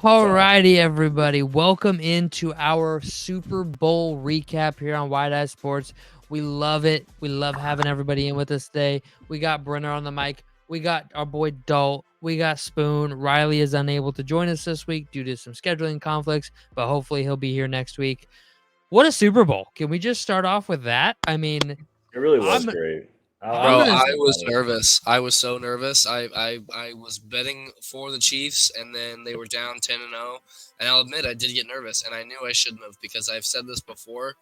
Alrighty, everybody. Welcome into our Super Bowl recap here on Wide Eye Sports. We love it. We love having everybody in with us today. We got Brenner on the mic. We got our boy Dalt. We got Spoon. Riley is unable to join us this week due to some scheduling conflicts, but hopefully he'll be here next week. What a Super Bowl. Can we just start off with that? I mean, it really was great. Bro, I was nervous. I was so nervous. I was betting for the Chiefs, and then they were down 10-0. And I'll admit, I did get nervous, and I knew I shouldn't have because I've said this before,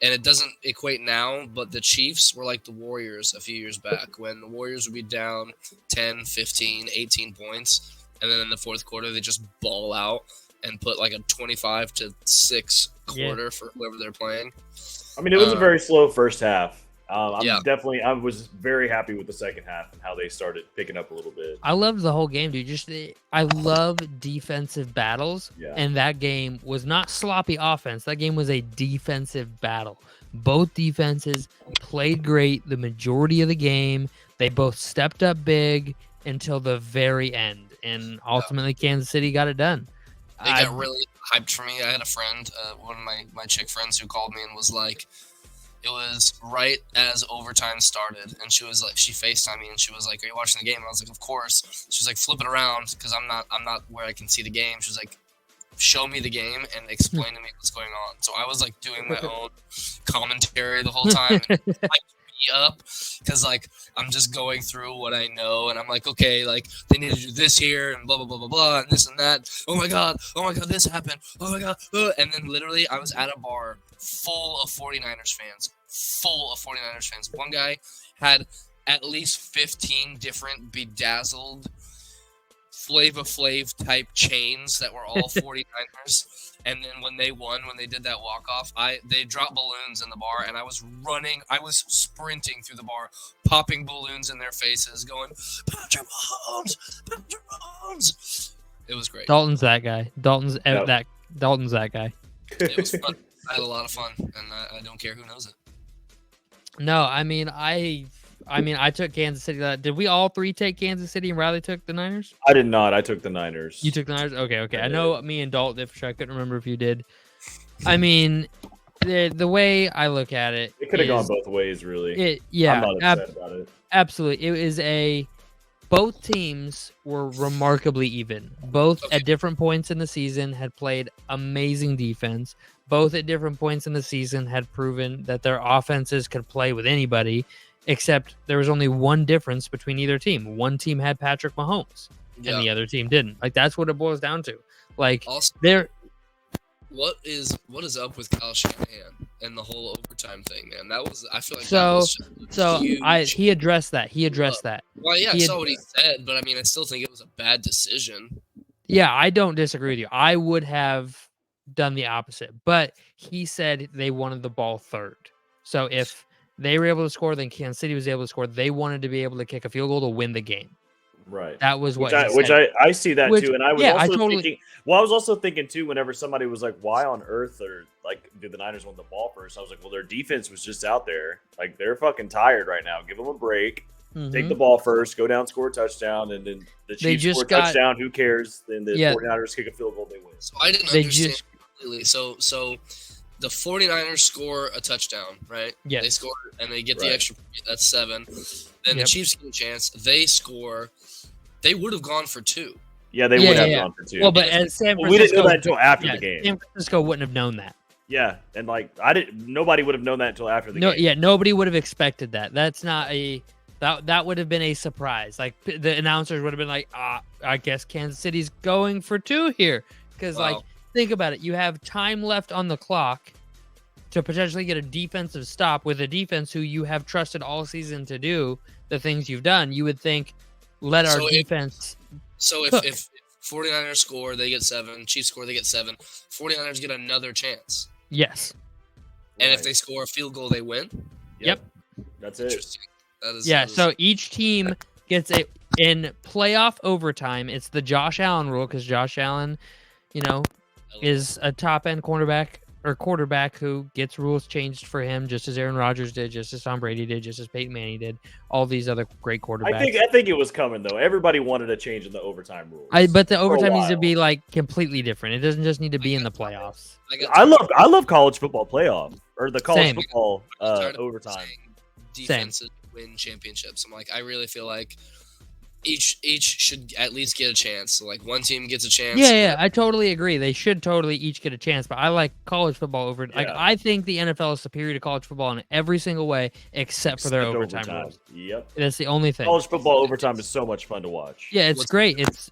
and it doesn't equate now, but the Chiefs were like the Warriors a few years back when the Warriors would be down 10, 15, 18 points, and then in the fourth quarter, they just ball out and put like a 25-6 quarter for whoever they're playing. I mean, it was a very slow first half. I was very happy with the second half and how they started picking up a little bit. I loved the whole game, dude. I love defensive battles, and that game was not sloppy offense. That game was a defensive battle. Both defenses played great the majority of the game. They both stepped up big until the very end, and ultimately Kansas City got it done. They got really hyped for me. I had a friend, one of my chick friends, who called me and was like, it was right as overtime started, and she was like, she FaceTimed me, and she was like, "Are you watching the game?" And I was like, "Of course." She was like, "Flip it around, because I'm not where I can see the game." She was like, "Show me the game and explain to me what's going on." So I was like doing my own commentary the whole time, and like me up, because like I'm just going through what I know, and I'm like, okay, like they need to do this here, and blah blah blah blah blah, and this and that. Oh my god, this happened. Oh my god, and then literally I was at a bar full of 49ers fans. One guy had at least 15 different bedazzled Flava Flav type chains that were all 49ers. And then when they won, when they did that walk-off, they dropped balloons in the bar, and I was sprinting through the bar, popping balloons in their faces, going, Patrick Mahomes! It was great. Dalton's that guy. Dalton's that guy. It was fun. I had a lot of fun, and I don't care who knows it. No, I mean, I took Kansas City. Did we all three take Kansas City and Riley took the Niners? I did not. I took the Niners. You took the Niners? Okay. I know me and Dalt did for sure. I couldn't remember if you did. I mean, the way I look at it, it could have gone both ways, really. I'm not upset about it. Absolutely. It was both teams were remarkably even. Both at different points in the season had played amazing defense. Both at different points in the season had proven that their offenses could play with anybody, except there was only one difference between either team. One team had Patrick Mahomes, and the other team didn't. Like, that's what it boils down to. Like, also, what is up with Kyle Shanahan and the whole overtime thing, man? I feel like that was just huge. He addressed that. Well, yeah, I saw what he said, but I mean, I still think it was a bad decision. Yeah, I don't disagree with you. I would have done the opposite, but he said they wanted the ball third. So if they were able to score, then Kansas City was able to score. They wanted to be able to kick a field goal to win the game. Right. That was what I see that too. And I was thinking, I was also thinking too, whenever somebody was like, why on earth did the Niners want the ball first? I was like, well, their defense was just out there. Like, they're fucking tired right now. Give them a break. Mm-hmm. Take the ball first, go down, score a touchdown, and then the Chiefs score a touchdown. Who cares? Then the 49ers kick a field goal, they win. So I didn't understand completely. So the 49ers score a touchdown, right? Yes. They score, and they get the extra point. That's 7. Then the Chiefs get a chance. They score. They would have gone for 2. Yeah, they would have gone for 2. Well, but San Francisco, we didn't know that until after the game. San Francisco wouldn't have known that. Yeah, and nobody would have known that until after the game. Yeah, nobody would have expected that. That's not that would have been a surprise. Like, the announcers would have been like, I guess Kansas City's going for 2 here. Because, think about it. You have time left on the clock to potentially get a defensive stop with a defense who you have trusted all season to do the things you've done. You would think, let our defense. If 49ers score, they get 7. Chiefs score, they get 7. 49ers get another chance. Yes. And if they score a field goal, they win? Yep. That's it. Interesting. That is, so each team gets in playoff overtime. It's the Josh Allen rule, because Josh Allen, is a top-end cornerback, or quarterback who gets rules changed for him, just as Aaron Rodgers did, just as Tom Brady did, just as Peyton Manning did, all these other great quarterbacks. I think it was coming though. Everybody wanted a change in the overtime rules. But the overtime needs to be like completely different. It doesn't just need to be in the playoffs. I love college football playoff or the college football overtime. Defenses win championships. I'm like, I really feel like each should at least get a chance. So like one team gets a chance. Yeah, I totally agree. They should totally each get a chance. But I like college football over. Like I think the NFL is superior to college football in every single way except for their overtime rules. Yep, that's the only thing. College football overtime is so much fun to watch. Yeah, it's great. It's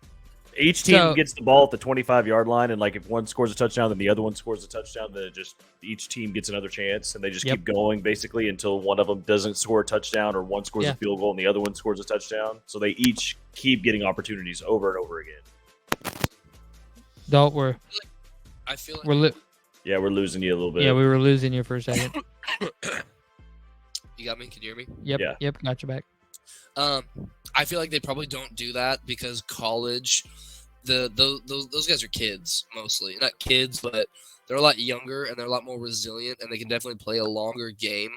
each team gets the ball at the 25-yard line, and like if one scores a touchdown, then the other one scores a touchdown. Then each team gets another chance, and they just keep going basically until one of them doesn't score a touchdown, or one scores a field goal and the other one scores a touchdown. So they each keep getting opportunities over and over again. Don't worry. I feel like we're losing you a little bit. Yeah, we were losing you for a second. You got me? Can you hear me? Yep, got you back. I feel like they probably don't do that because college, those guys are kids mostly. Not kids, but they're a lot younger and they're a lot more resilient, and they can definitely play a longer game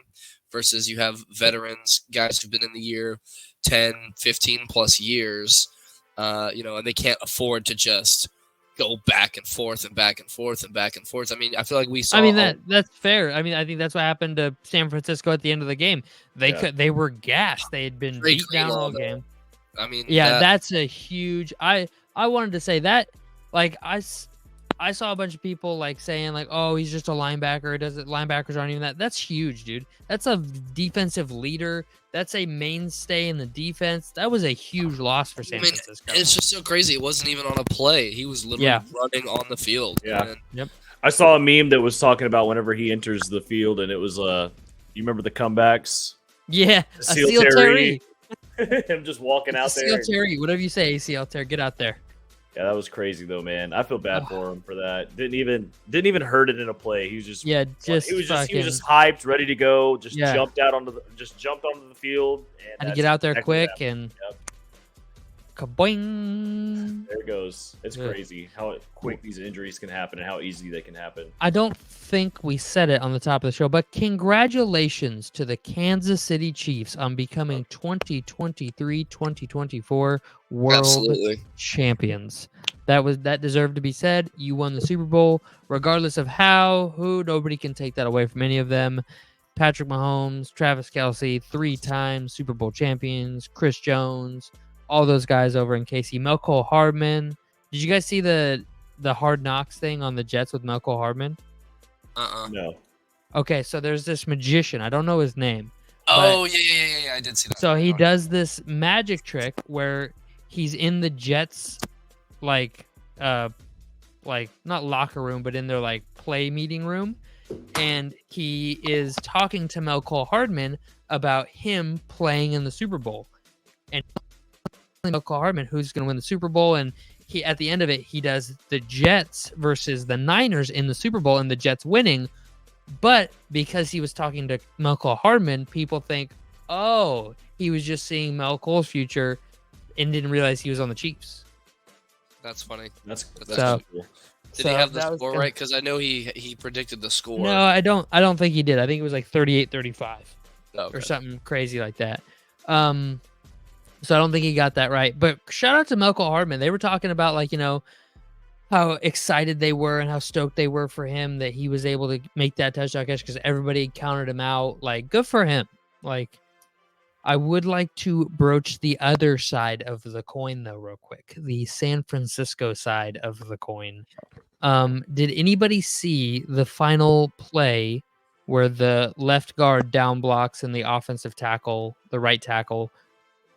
versus you have veterans, guys who've been in the year 10, 15 plus years, and they can't afford to just go back and forth and back and forth and back and forth. I mean, I feel like we saw. I mean that's fair. I mean, I think that's what happened to San Francisco at the end of the game. They were gassed. They had been beat down all game. I mean, that's a huge. I wanted to say that. Like I saw a bunch of people like saying like, oh, he's just a linebacker. Linebackers aren't even that. That's huge, dude. That's a defensive leader. That's a mainstay in the defense. That was a huge loss for San Francisco. It's just so crazy. It wasn't even on a play. He was literally running on the field. Yeah. I saw a meme that was talking about whenever he enters the field, and it was you remember the comebacks? Yeah, ACL Terry. Him just walking out there. ACL Terry, whatever you say, ACL Terry, get out there. Yeah, that was crazy though, man. I feel bad for him for that. Didn't even hurt it in a play. He was just he was just hyped, ready to go. Just jumped onto the field and had to get out there quick and kaboing. There it goes. It's crazy how quick these injuries can happen and how easy they can happen. I don't think we said it on the top of the show, but congratulations to the Kansas City Chiefs on becoming 2023-2024 world champions. That deserved to be said. You won the Super Bowl, regardless of who, nobody can take that away from any of them. Patrick Mahomes, Travis Kelce, 3-time Super Bowl champions, Chris Jones, all those guys over in KC. Mecole Hardman. Did you guys see the Hard Knocks thing on the Jets with Mecole Hardman? No. Okay, so there's this magician. I don't know his name. Oh, yeah. I did see that. So he does this magic trick where he's in the Jets, like not locker room, but in their like play meeting room, and he is talking to Mecole Hardman about him playing in the Super Bowl, and Mecole Hardman, who's going to win the Super Bowl, and he at the end of it, he does the Jets versus the Niners in the Super Bowl, and the Jets winning. But because he was talking to Mecole Hardman, people think, oh, he was just seeing Mecole's future and didn't realize he was on the Chiefs. That's funny. That's so cool. Did he have the score right? Because I know he predicted the score. No, I don't think he did. I think it was like 38-35 or something crazy like that. So I don't think he got that right. But shout out to Mecole Hardman. They were talking about how excited they were and how stoked they were for him that he was able to make that touchdown catch because everybody counted him out. Like, good for him. Like, I would like to broach the other side of the coin, though, real quick. The San Francisco side of the coin. Did anybody see the final play where the left guard down blocks and the offensive tackle, the right tackle,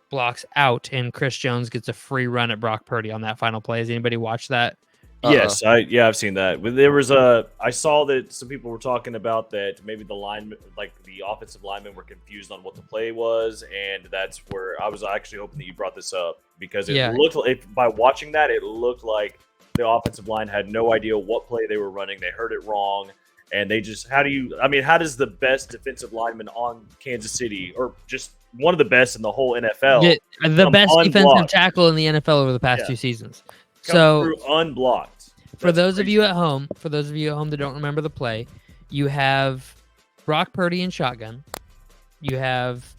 blocks out and Chris Jones gets a free run at Brock Purdy on that final play? Has anybody watched that? Yes, I've seen that. There was I saw that some people were talking about that maybe the linemen, like the offensive linemen, were confused on what the play was, and that's where I was actually hoping that you brought this up because it looked like, by watching that, it looked like the offensive line had no idea what play they were running. They heard it wrong, and they just how does the best defensive lineman on Kansas City, or just one of the best in the whole NFL, the best defensive tackle in the NFL over the past 2 seasons, through unblocked? for those of you at home that don't remember the play, you have Brock Purdy in shotgun. You have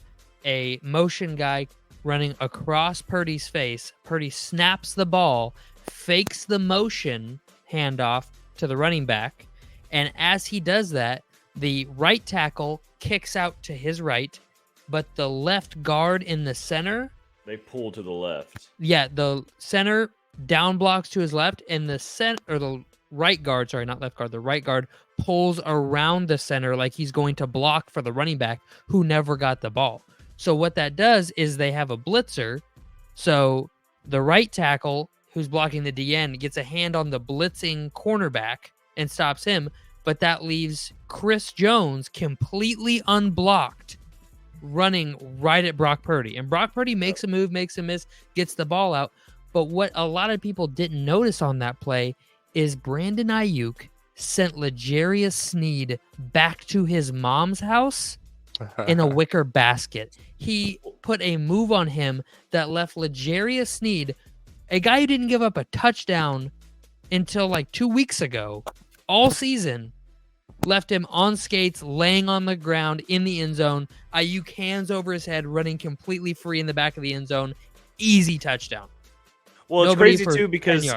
a motion guy running across Purdy's face. Purdy snaps the ball, fakes the motion handoff to the running back, and as he does that, the right tackle kicks out to his right, but the left guard in the center, they pull to the left. Yeah, the center down blocks to his left, and the right guard, sorry, not left guard, the right guard pulls around the center like he's going to block for the running back who never got the ball. So what that does is they have a blitzer. So the right tackle who's blocking the DN gets a hand on the blitzing cornerback and stops him, but that leaves Chris Jones completely unblocked running right at Brock Purdy. And Brock Purdy makes a move, makes a miss, gets the ball out. But what a lot of people didn't notice on that play is Brandon Ayuk sent L'Jarius Sneed back to his mom's house in a wicker basket. He put a move on him that left L'Jarius Sneed, a guy who didn't give up a touchdown until like 2 weeks ago, all season, left him on skates, laying on the ground in the end zone. Ayuk hands over his head, running completely free in the back of the end zone. Easy touchdown. Well, it's crazy too because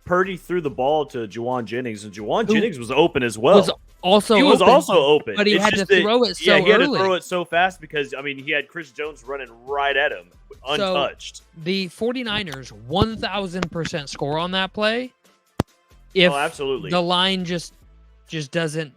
Purdy threw the ball to Juwan Jennings, and Juwan Jennings was open as well. He was also open, but he had to throw it so early. Yeah, he had to throw it so fast because, I mean, he had Chris Jones running right at him, untouched. So the 49ers 1,000% score on that play. Absolutely. The line just doesn't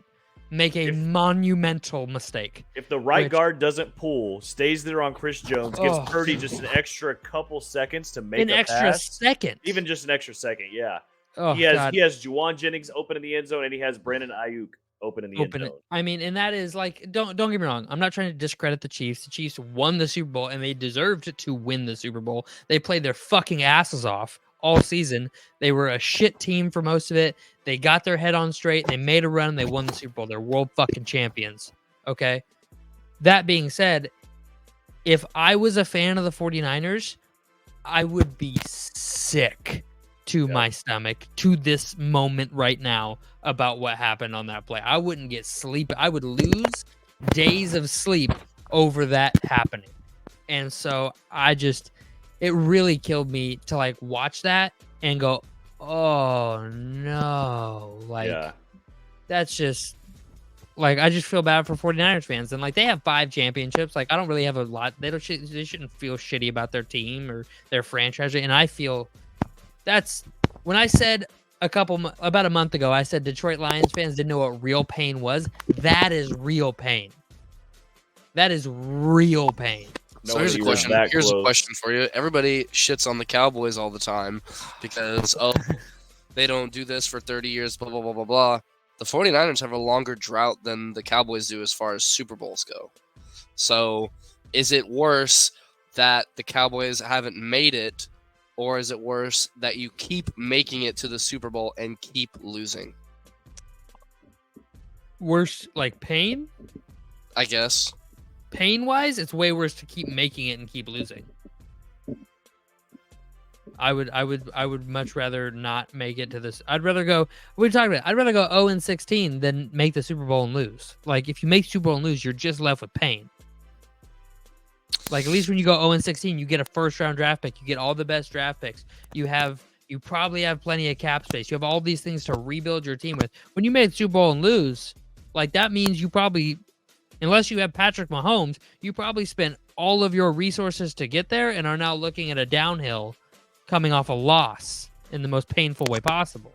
make a monumental mistake. If the right guard doesn't pull, stays there on Chris Jones, gives Purdy just an extra couple seconds to make a pass. Even just an extra second, yeah. Oh, he has Juwan Jennings open in the end zone, and he has Brandon Ayuk open in the end zone. I mean, and that is like, don't get me wrong. I'm not trying to discredit the Chiefs. The Chiefs won the Super Bowl, and they deserved to win the Super Bowl. They played their fucking asses off all season. They were a shit team for most of it. They got their head on straight. They made a run. They won the Super Bowl. They're world fucking champions. Okay. That being said, if I was a fan of the 49ers, I would be sick to my stomach to this moment right now about what happened on that play. I wouldn't get sleep. I would lose days of sleep over that happening. And so it really killed me to like watch that and go, oh no. Like that's just like, I just feel bad for 49ers fans. And like, they have 5 championships. Like, I don't really have a lot. They shouldn't feel shitty about their team or their franchise. And I feel that's when I said about a month ago, I said Detroit Lions fans didn't know what real pain was. That is real pain. That is real pain. So here's a question. Here's a question for you. Everybody shits on the Cowboys all the time because, they don't do this for 30 years, blah, blah, blah, blah, blah. The 49ers have a longer drought than the Cowboys do as far as Super Bowls go. So is it worse that the Cowboys haven't made it, or is it worse that you keep making it to the Super Bowl and keep losing? Worse, like pain? I guess. Pain-wise, it's way worse to keep making it and keep losing. I would much rather not make it to this. I'd rather go. What are you talking about? I'd rather go 0-16 than make the Super Bowl and lose. Like, if you make Super Bowl and lose, you're just left with pain. Like, at least when you go 0-16, you get a first-round draft pick. You get all the best draft picks. You probably have plenty of cap space. You have all these things to rebuild your team with. When you make the Super Bowl and lose, like, that means you probably, unless you have Patrick Mahomes, you probably spent all of your resources to get there and are now looking at a downhill coming off a loss in the most painful way possible.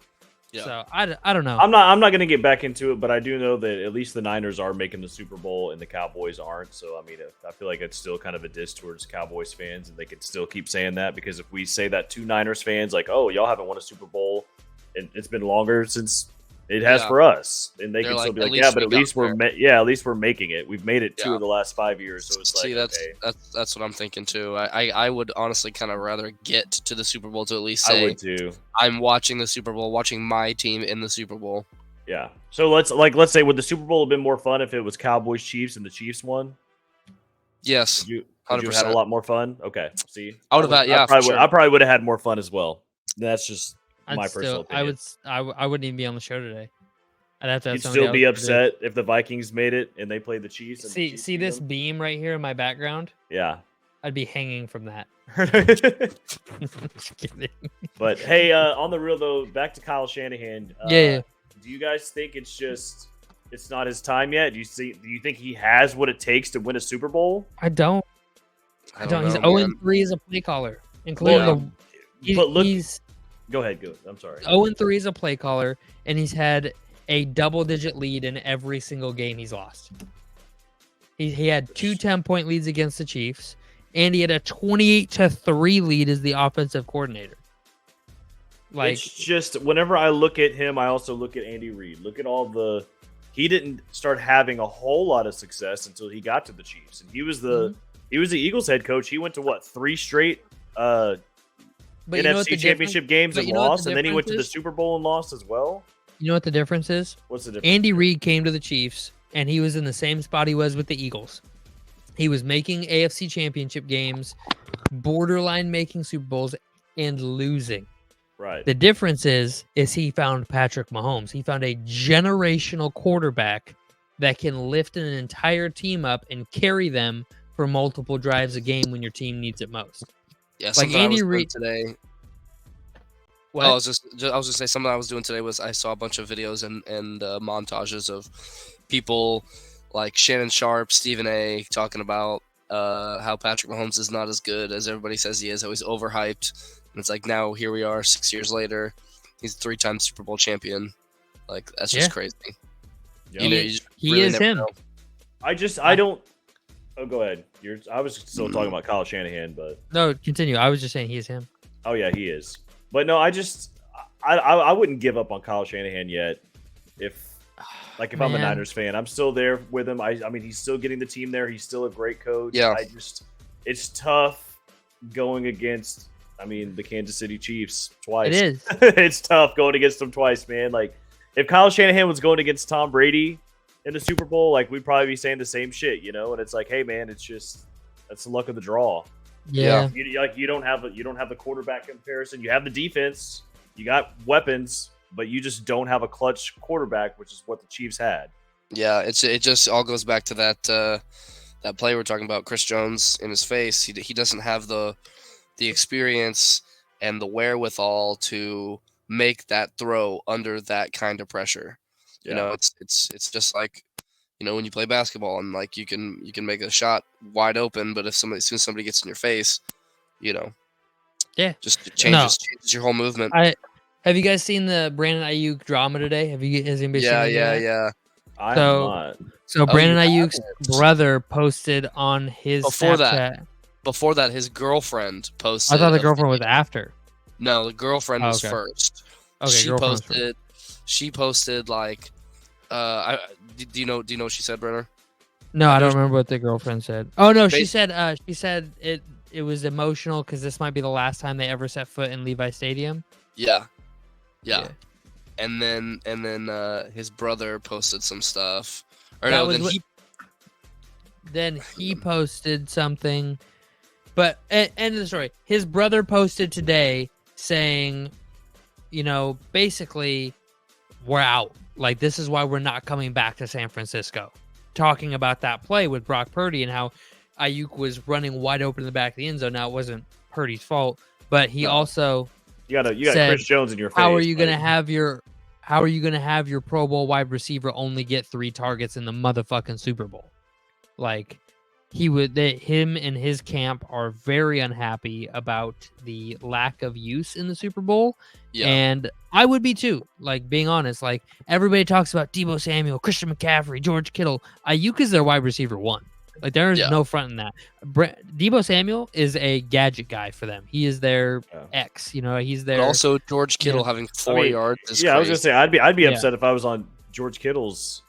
Yeah. So I don't know. I'm not going to get back into it, but I do know that at least the Niners are making the Super Bowl and the Cowboys aren't. So I mean, I feel like it's still kind of a diss towards Cowboys fans, and they could still keep saying that, because if we say that to Niners fans, like, oh, y'all haven't won a Super Bowl, and it's been longer since it has for us, and they can still be like, yeah, but at least we're making it. We've made it 2 of the last 5 years, so it's that's what I'm thinking too. I would honestly kind of rather get to the Super Bowl to at least say, I would too. I'm watching the Super Bowl, watching my team in the Super Bowl. Yeah. So let's say, would the Super Bowl have been more fun if it was Cowboys Chiefs and the Chiefs won? Yes. Would you have had a lot more fun? Okay. See, I would have had, I probably would have had more fun as well. That's just. my personal opinion. I wouldn't even be on the show today. I'd have to have You'd somebody still be else to do upset if the Vikings made it and they played the Chiefs. And the Chiefs see beat this them? beam right here in my background? Yeah. I'd be hanging from that. Just kidding. But hey, on the real though, back to Kyle Shanahan. Yeah. Do you guys think it's not his time yet? Do you think he has what it takes to win a Super Bowl? I don't. I don't He's know, 0-3 as a play caller, including Go ahead. I'm sorry. 0-3 as a play caller, and he's had a double-digit lead in every single game he's lost. He had 2 10-point leads against the Chiefs, and he had a 28-3 lead as the offensive coordinator. Like, it's just whenever I look at him, I also look at Andy Reid. Look at he didn't start having a whole lot of success until he got to the Chiefs, and he was the Eagles head coach. He went to what, 3 straight NFC Championship games and lost, and then he went to the Super Bowl and lost as well. You know what the difference is? What's the difference? Andy Reid came to the Chiefs, and he was in the same spot he was with the Eagles. He was making AFC Championship games, borderline making Super Bowls, and losing. Right. The difference is he found Patrick Mahomes. He found a generational quarterback that can lift an entire team up and carry them for multiple drives a game when your team needs it most. Yeah, like Andy Reid today. What? I was just say something I was doing today was I saw a bunch of videos and montages of people like Shannon Sharp, Stephen A. talking about how Patrick Mahomes is not as good as everybody says he is. How he's overhyped. And it's like now here we are 6 years later. He's a 3-time Super Bowl champion. Like that's just crazy. Yeah. He is him. Know. I don't. Oh, go ahead. I was still talking about Kyle Shanahan, but no, continue. I was just saying he is him. Oh yeah, he is. But no, I wouldn't give up on Kyle Shanahan yet. If I'm a Niners fan, I'm still there with him. I mean, he's still getting the team there. He's still a great coach. Yeah. It's tough going against, the Kansas City Chiefs twice. It is. It's tough going against them twice, man. Like, if Kyle Shanahan was going against Tom Brady in the Super Bowl, like, we'd probably be saying the same shit, And it's like, hey, man, that's the luck of the draw. Yeah. You don't have the quarterback comparison. You have the defense. You got weapons, but you just don't have a clutch quarterback, which is what the Chiefs had. Yeah, it just all goes back to that play we're talking about, Chris Jones in his face. He doesn't have the experience and the wherewithal to make that throw under that kind of pressure. Yeah. It's just like, when you play basketball and like you can make a shot wide open, but as soon as somebody gets in your face, just changes your whole movement. Have you guys seen the Brandon Ayuk drama today? Has anybody seen it? Yeah. I have not. So Brandon Ayuk's brother posted on his Snapchat. Before that, his girlfriend posted. I thought the girlfriend was after. No, the girlfriend was first. Okay, She posted like, do you know what she said, Brenner? No, I don't remember what the girlfriend said. Oh no, she said it was emotional because this might be the last time they ever set foot in Levi Stadium. Yeah. And then his brother posted some stuff. Then he posted something. But end of the story. His brother posted today saying, basically, we're out. Like, this is why we're not coming back to San Francisco. Talking about that play with Brock Purdy and how Ayuk was running wide open in the back of the end zone. Now, it wasn't Purdy's fault, but he also you got said, Chris Jones in your face. How are you going to have your Pro Bowl wide receiver only get 3 targets in the motherfucking Super Bowl? Like, him and his camp are very unhappy about the lack of use in the Super Bowl. Yeah. And I would be too, like, being honest. Like, everybody talks about Deebo Samuel, Christian McCaffrey, George Kittle. Ayuk is their wide receiver 1. Like, there's no front in that. Deebo Samuel is a gadget guy for them. He is their X. He's their. But also, George Kittle having 4 yards is crazy. I was gonna say I'd be upset if I was on George Kittle's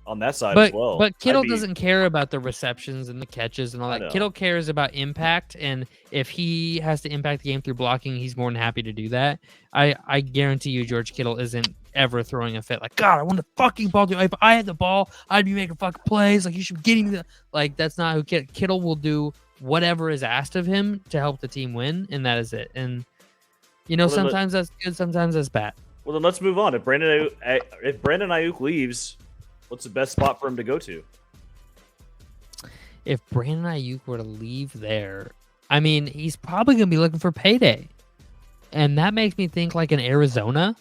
on that side as well. But Kittle doesn't care about the receptions and the catches and all that. Kittle cares about impact, and if he has to impact the game through blocking, he's more than happy to do that. I guarantee you George Kittle isn't ever throwing a fit like, God, I want the fucking ball. If I had the ball, I'd be making fucking plays. Like, you should be getting me like, that's not who Kittle will do whatever is asked of him to help the team win, and that is it. And You know, sometimes that's good, sometimes that's bad. Well, then let's move on. If Brandon Ayuk leaves, what's the best spot for him to go to? If Brandon Ayuk were to leave there, I mean, he's probably going to be looking for payday. And that makes me think like in Arizona,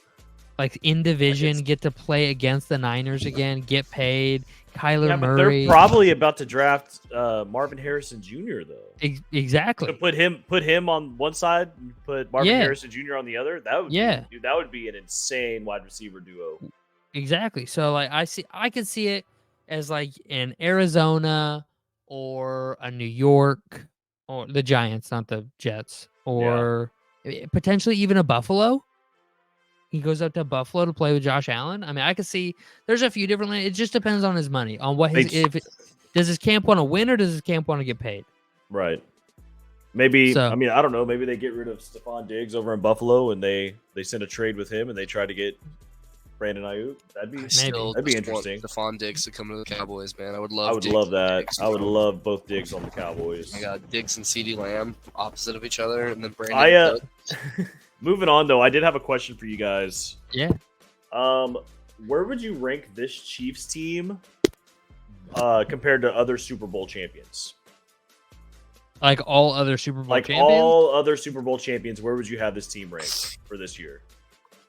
like in division, get to play against the Niners again, get paid. Kyler Murray. They're probably about to draft Marvin Harrison Jr. though. Exactly. To put him on one side, and put Marvin Harrison Jr. on the other. That would be an insane wide receiver duo. Exactly. So like I could see it as like in Arizona or a New York or the Giants, not the Jets, or potentially even a Buffalo. He goes up to Buffalo to play with Josh Allen. I mean, I could see there's a few different. It just depends on his money, on what does his camp want to win or does his camp want to get paid? Right. Maybe. I mean, I don't know. Maybe they get rid of Stephon Diggs over in Buffalo and they send a trade with him and they try to get Brandon Ayuk. That'd be interesting. Stephon Diggs to come to the Cowboys, man. I would love that. I would love both Diggs on the Cowboys. I got Diggs and CeeDee Lamb opposite of each other, and then Brandon. Moving on, though, I did have a question for you guys. Yeah. Where would you rank this Chiefs team compared to other Super Bowl champions? Like all other Super Bowl champions? All other Super Bowl champions, where would you have this team ranked for this year?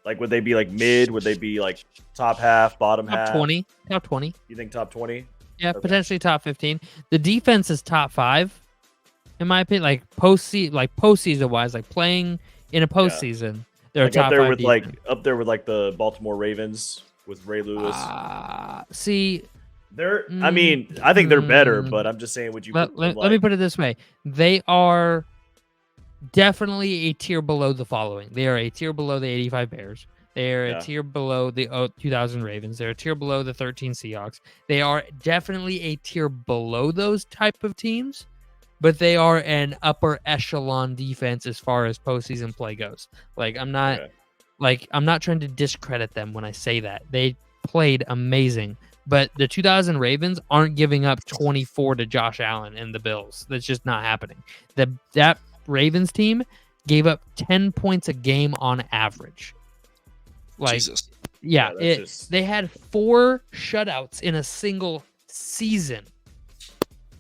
Like, would they be like mid? Would they be like top half, bottom half? Top 20. Top 20. You think top 20? Yeah, okay. Potentially top 15. The defense is top 5, in my opinion. Like postseason wise, like playing in a postseason, they're top 5 with defense. Up there with like the Baltimore Ravens with Ray Lewis. See, they're. I mean, I think they're better, but I'm just saying. Would you? Let me put it this way: they are definitely a tier below the following. They are a tier below the 85 Bears. They are a tier below the 2000 Ravens. They're a tier below the 13 Seahawks. They are definitely a tier below those type of teams. But they are an upper echelon defense as far as postseason play goes. Like I'm not trying to discredit them when I say that. They played amazing. But the 2000 Ravens aren't giving up 24 to Josh Allen and the Bills. That's just not happening. That Ravens team gave up 10 points a game on average. Like Jesus. Yeah, they had 4 shutouts in a single season.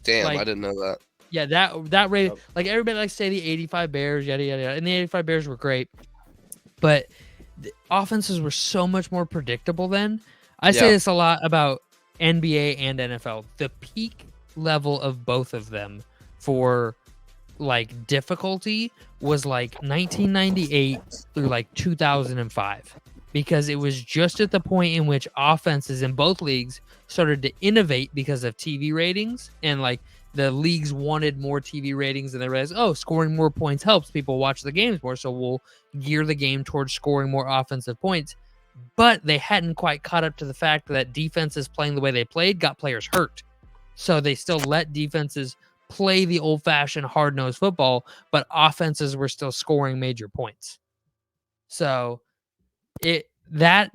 Damn, I didn't know that. Yeah, that rate, like everybody likes to say the 85 Bears, yada yada yada, and the 85 Bears were great, but the offenses were so much more predictable then. I say this a lot about NBA and NFL. The peak level of both of them for like difficulty was like 1998 through like 2005, because it was just at the point in which offenses in both leagues started to innovate because of TV ratings, and like the leagues wanted more TV ratings, and they realized, scoring more points helps people watch the games more, so we'll gear the game towards scoring more offensive points. But they hadn't quite caught up to the fact that defenses playing the way they played got players hurt. So they still let defenses play the old-fashioned hard-nosed football, but offenses were still scoring major points. So that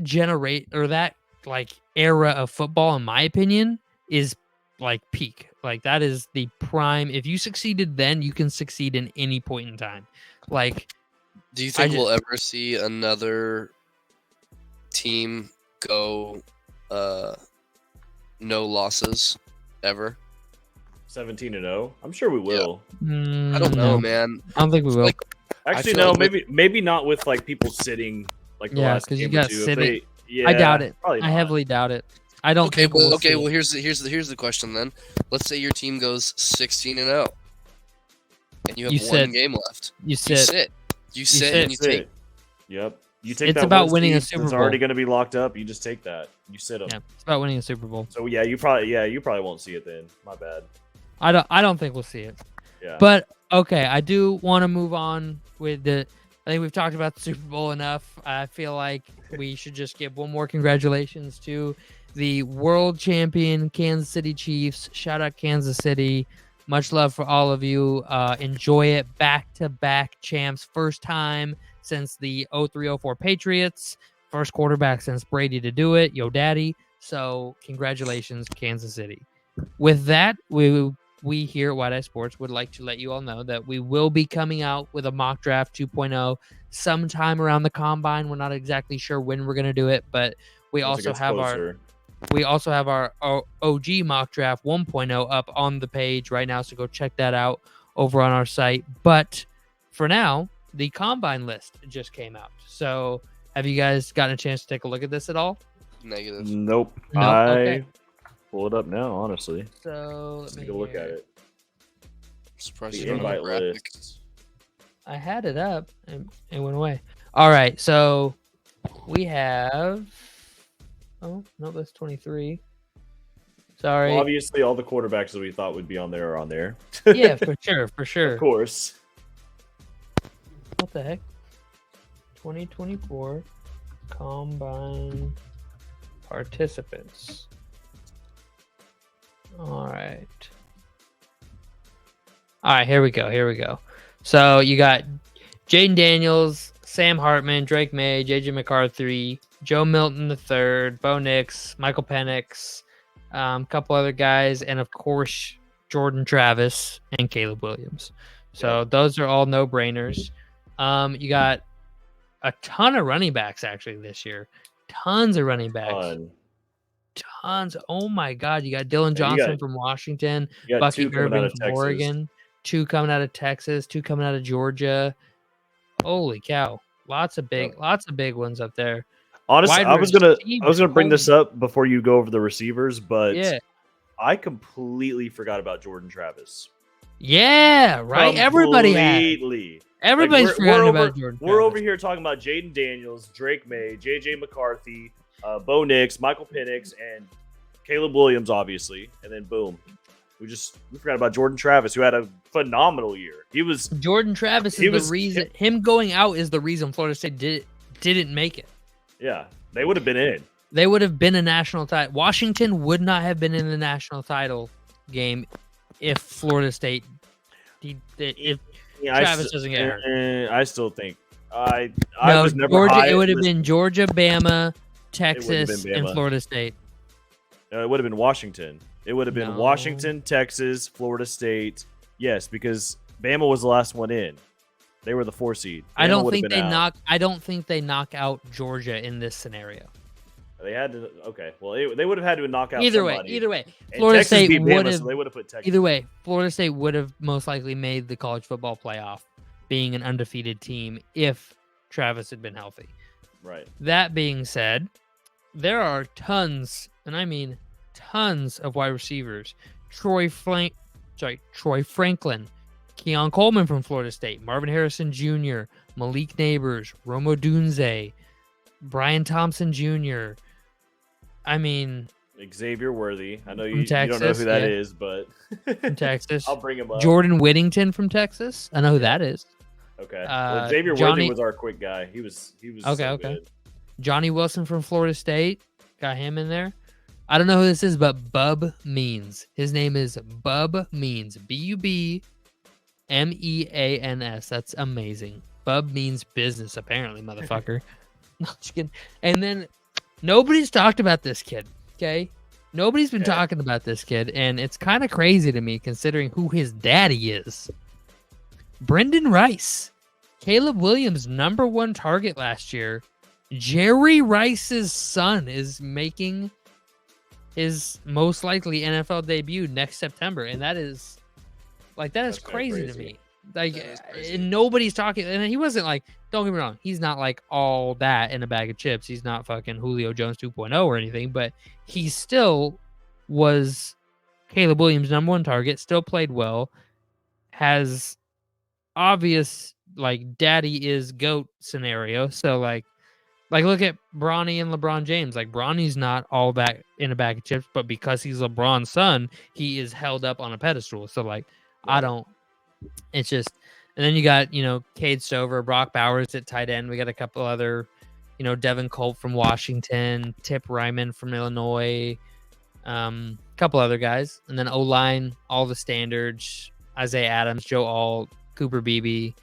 era of football, in my opinion, is like peak. Like that is the prime. If you succeeded then, you can succeed in any point in time. Like, do you think we'll ever see another team go no losses ever? 17-0. I'm sure we will. Yeah. I don't know, man. I don't think we will. Like, actually, no. Maybe not with like people sitting like the last game or two. I doubt it. I heavily doubt it. I don't. Okay. Well, here's the question then. Let's say your team goes 16-0, and you have one game left. You sit and you take. Yep. You take. It's about winning a Super Bowl. It's already going to be locked up. You just take that. You sit them. Yeah, it's about winning a Super Bowl. So you probably won't see it then. My bad. I don't think we'll see it. Yeah. But okay, I do want to move on with I think we've talked about the Super Bowl enough. I feel like we should just give one more congratulations to the world champion Kansas City Chiefs. Shout out Kansas City. Much love for all of you. Enjoy it. Back-to-back champs. First time since the 03-04 Patriots. First quarterback since Brady to do it. Yo, daddy. So congratulations, Kansas City. With that, we we here at White Eye Sports would like to let you all know that we will be coming out with a mock draft 2.0 sometime around the combine. We're not exactly sure when we're going to do it, but we also have our OG mock draft 1.0 up on the page right now, so go check that out over on our site. But for now, the combine list just came out. So have you guys gotten a chance to take a look at this at all? Negative. Nope. No? I Okay. pull it up now, honestly. So Let's take a look at it. Surprised The you don't have invite graphics. list. I had it up and it went away. All right, so we have. Oh no, that's 23. Sorry. Well, obviously, all the quarterbacks that we thought would be on there are on there. Yeah, for sure. Of course. What the heck? 2024 Combine participants. All right. Here we go. So you got Jaden Daniels, Sam Hartman, Drake May, JJ McCarthy, Joe Milton III, Bo Nix, Michael Penix, a couple other guys, and of course Jordan Travis and Caleb Williams. So those are all no-brainers. You got a ton of running backs actually this year. Tons of running backs. Tons. Oh my God. You got Dylan Johnson from Washington, Bucky Irving from Oregon, 2 coming out of Texas, 2 coming out of Georgia. Holy cow. Lots of big ones up there. Honestly, I was gonna bring this up before you go over the receivers, but I completely forgot about Jordan Travis. Yeah, right. Everybody's forgotten about Jordan. We're over here talking about Jaden Daniels, Drake May, JJ McCarthy, Bo Nix, Michael Penix, and Caleb Williams, obviously, and then boom, we forgot about Jordan Travis, who had a phenomenal year. Jordan Travis is the reason. Him going out is the reason Florida State didn't make it. Yeah, they would have been in. They would have been a national title. Washington would not have been in the national title game if Florida State Travis doesn't get hurt. I still think I was never Georgia. high. It would have been Georgia, Bama, Texas, and Florida State. No, it would have been Washington. It would have been Washington, Texas, Florida State. Yes, because Bama was the last one in. They were the 4 seed. I don't think they knock out Georgia in this scenario. They had to. Okay, well, they would have had to knock out Either somebody. way, Florida State would have. So they would have put Texas. Either way, Florida State would have most likely made the college football playoff, being an undefeated team if Travis had been healthy. Right. That being said, there are tons, and I mean tons of wide receivers. Troy Franklin, Keon Coleman from Florida State, Marvin Harrison Jr., Malik Neighbors, Rome Odunze, Brian Thompson Jr. I mean, Xavier Worthy. I know you don't know who that is, but from Texas. I'll bring him up. Jordan Whittington from Texas. I know who that is. Okay. Xavier Worthy was our quick guy. He was okay. Good. Johnny Wilson from Florida State. Got him in there. I don't know who this is, but Bub Means. His name is Bub Means. BUBMEANS. That's amazing. Bub means business, apparently, motherfucker. No, just kidding. And then nobody's talked about this kid, okay? Nobody's been talking about this kid, and it's kind of crazy to me considering who his daddy is. Brendan Rice. Caleb Williams' #1 target last year. Jerry Rice's son is making his most likely NFL debut next September, and that is crazy to me. And nobody's talking, and he wasn't like, don't get me wrong, he's not like all that in a bag of chips. He's not fucking Julio Jones 2.0 or anything, but he still was Caleb Williams' #1 target, still played well, has obvious like daddy is GOAT scenario. So like look at Bronny and LeBron James. Like Bronny's not all that in a bag of chips, but because he's LeBron's son, he is held up on a pedestal. So like it's just, and then you got, Cade Stover, Brock Bowers at tight end. We got a couple other, Devin Colt from Washington, Tip Ryman from Illinois, couple other guys. And then O-line, all the standards, Isaiah Adams, Joe Alt, Cooper Beebe,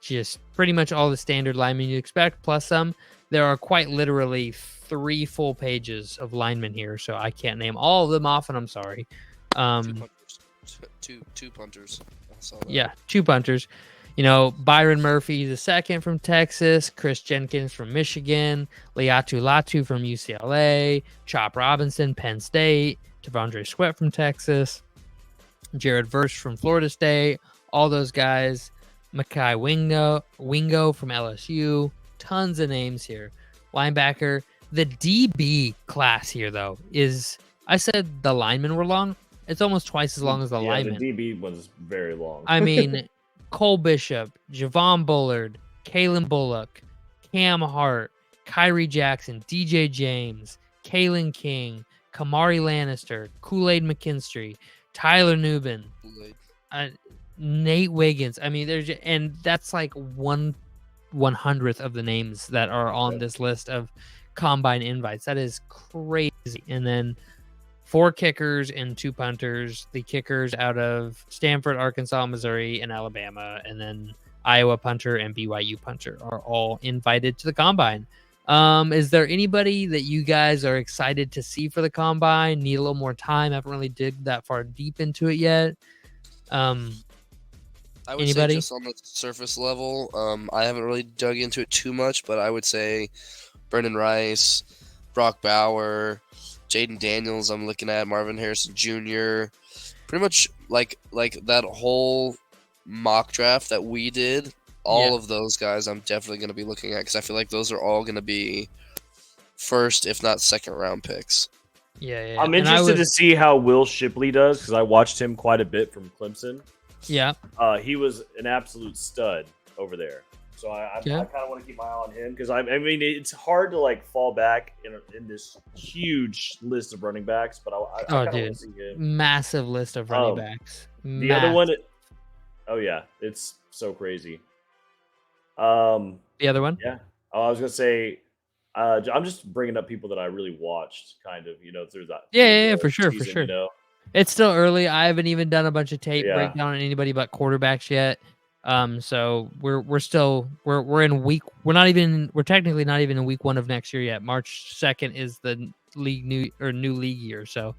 just pretty much all the standard linemen you expect, plus some. There are quite literally 3 full pages of linemen here, so I can't name all of them off, and I'm sorry. Two punters. I saw that. Yeah, 2 punters. Byron Murphy the second from Texas, Chris Jenkins from Michigan, Liatu Latu from UCLA, Chop Robinson, Penn State, Tavondre Sweat from Texas, Jared Verse from Florida State, all those guys, Makai Wingo from LSU, tons of names here. Linebacker. The DB class here, though, is, I said the linemen were long. It's almost twice as long as the linemen. The DB was very long. I mean, Cole Bishop, Javon Bullard, Kalen Bullock, Cam Hart, Kyrie Jackson, DJ James, Kalen King, Kamari Lannister, Kool-Aid McKinstry, Tyler Nubin, Nate Wiggins. I mean, and that's like 1/100th of the names that are on this list of combine invites. That is crazy. And then 4 kickers and 2 punters. The kickers out of Stanford, Arkansas, Missouri, and Alabama, and then Iowa punter and BYU punter are all invited to the combine. Is there anybody that you guys are excited to see for the combine? Need a little more time? Haven't really dig that far deep into it yet. I would anybody? say just on the surface level. I haven't really dug into it too much, but I would say Brendan Rice, Brock Bauer, Jaden Daniels, I'm looking at Marvin Harrison Jr. Pretty much like that whole mock draft that we did. All of those guys I'm definitely going to be looking at because I feel like those are all going to be first, if not second round picks. Yeah. I'm interested to see how Will Shipley does because I watched him quite a bit from Clemson. Yeah. He was an absolute stud over there. So I kind of want to keep my eye on him because I mean it's hard to like fall back in this huge list of running backs, but I kind of want to see him. Massive list of running backs. The other one, it's so crazy. The other one, I was gonna say, I'm just bringing up people that I really watched, kind of, through that. Yeah, for sure. It's still early. I haven't even done a bunch of tape breakdown on anybody but quarterbacks yet. So we're in week. We're technically not even in week 1 of next year yet. March 2nd is the new league year. So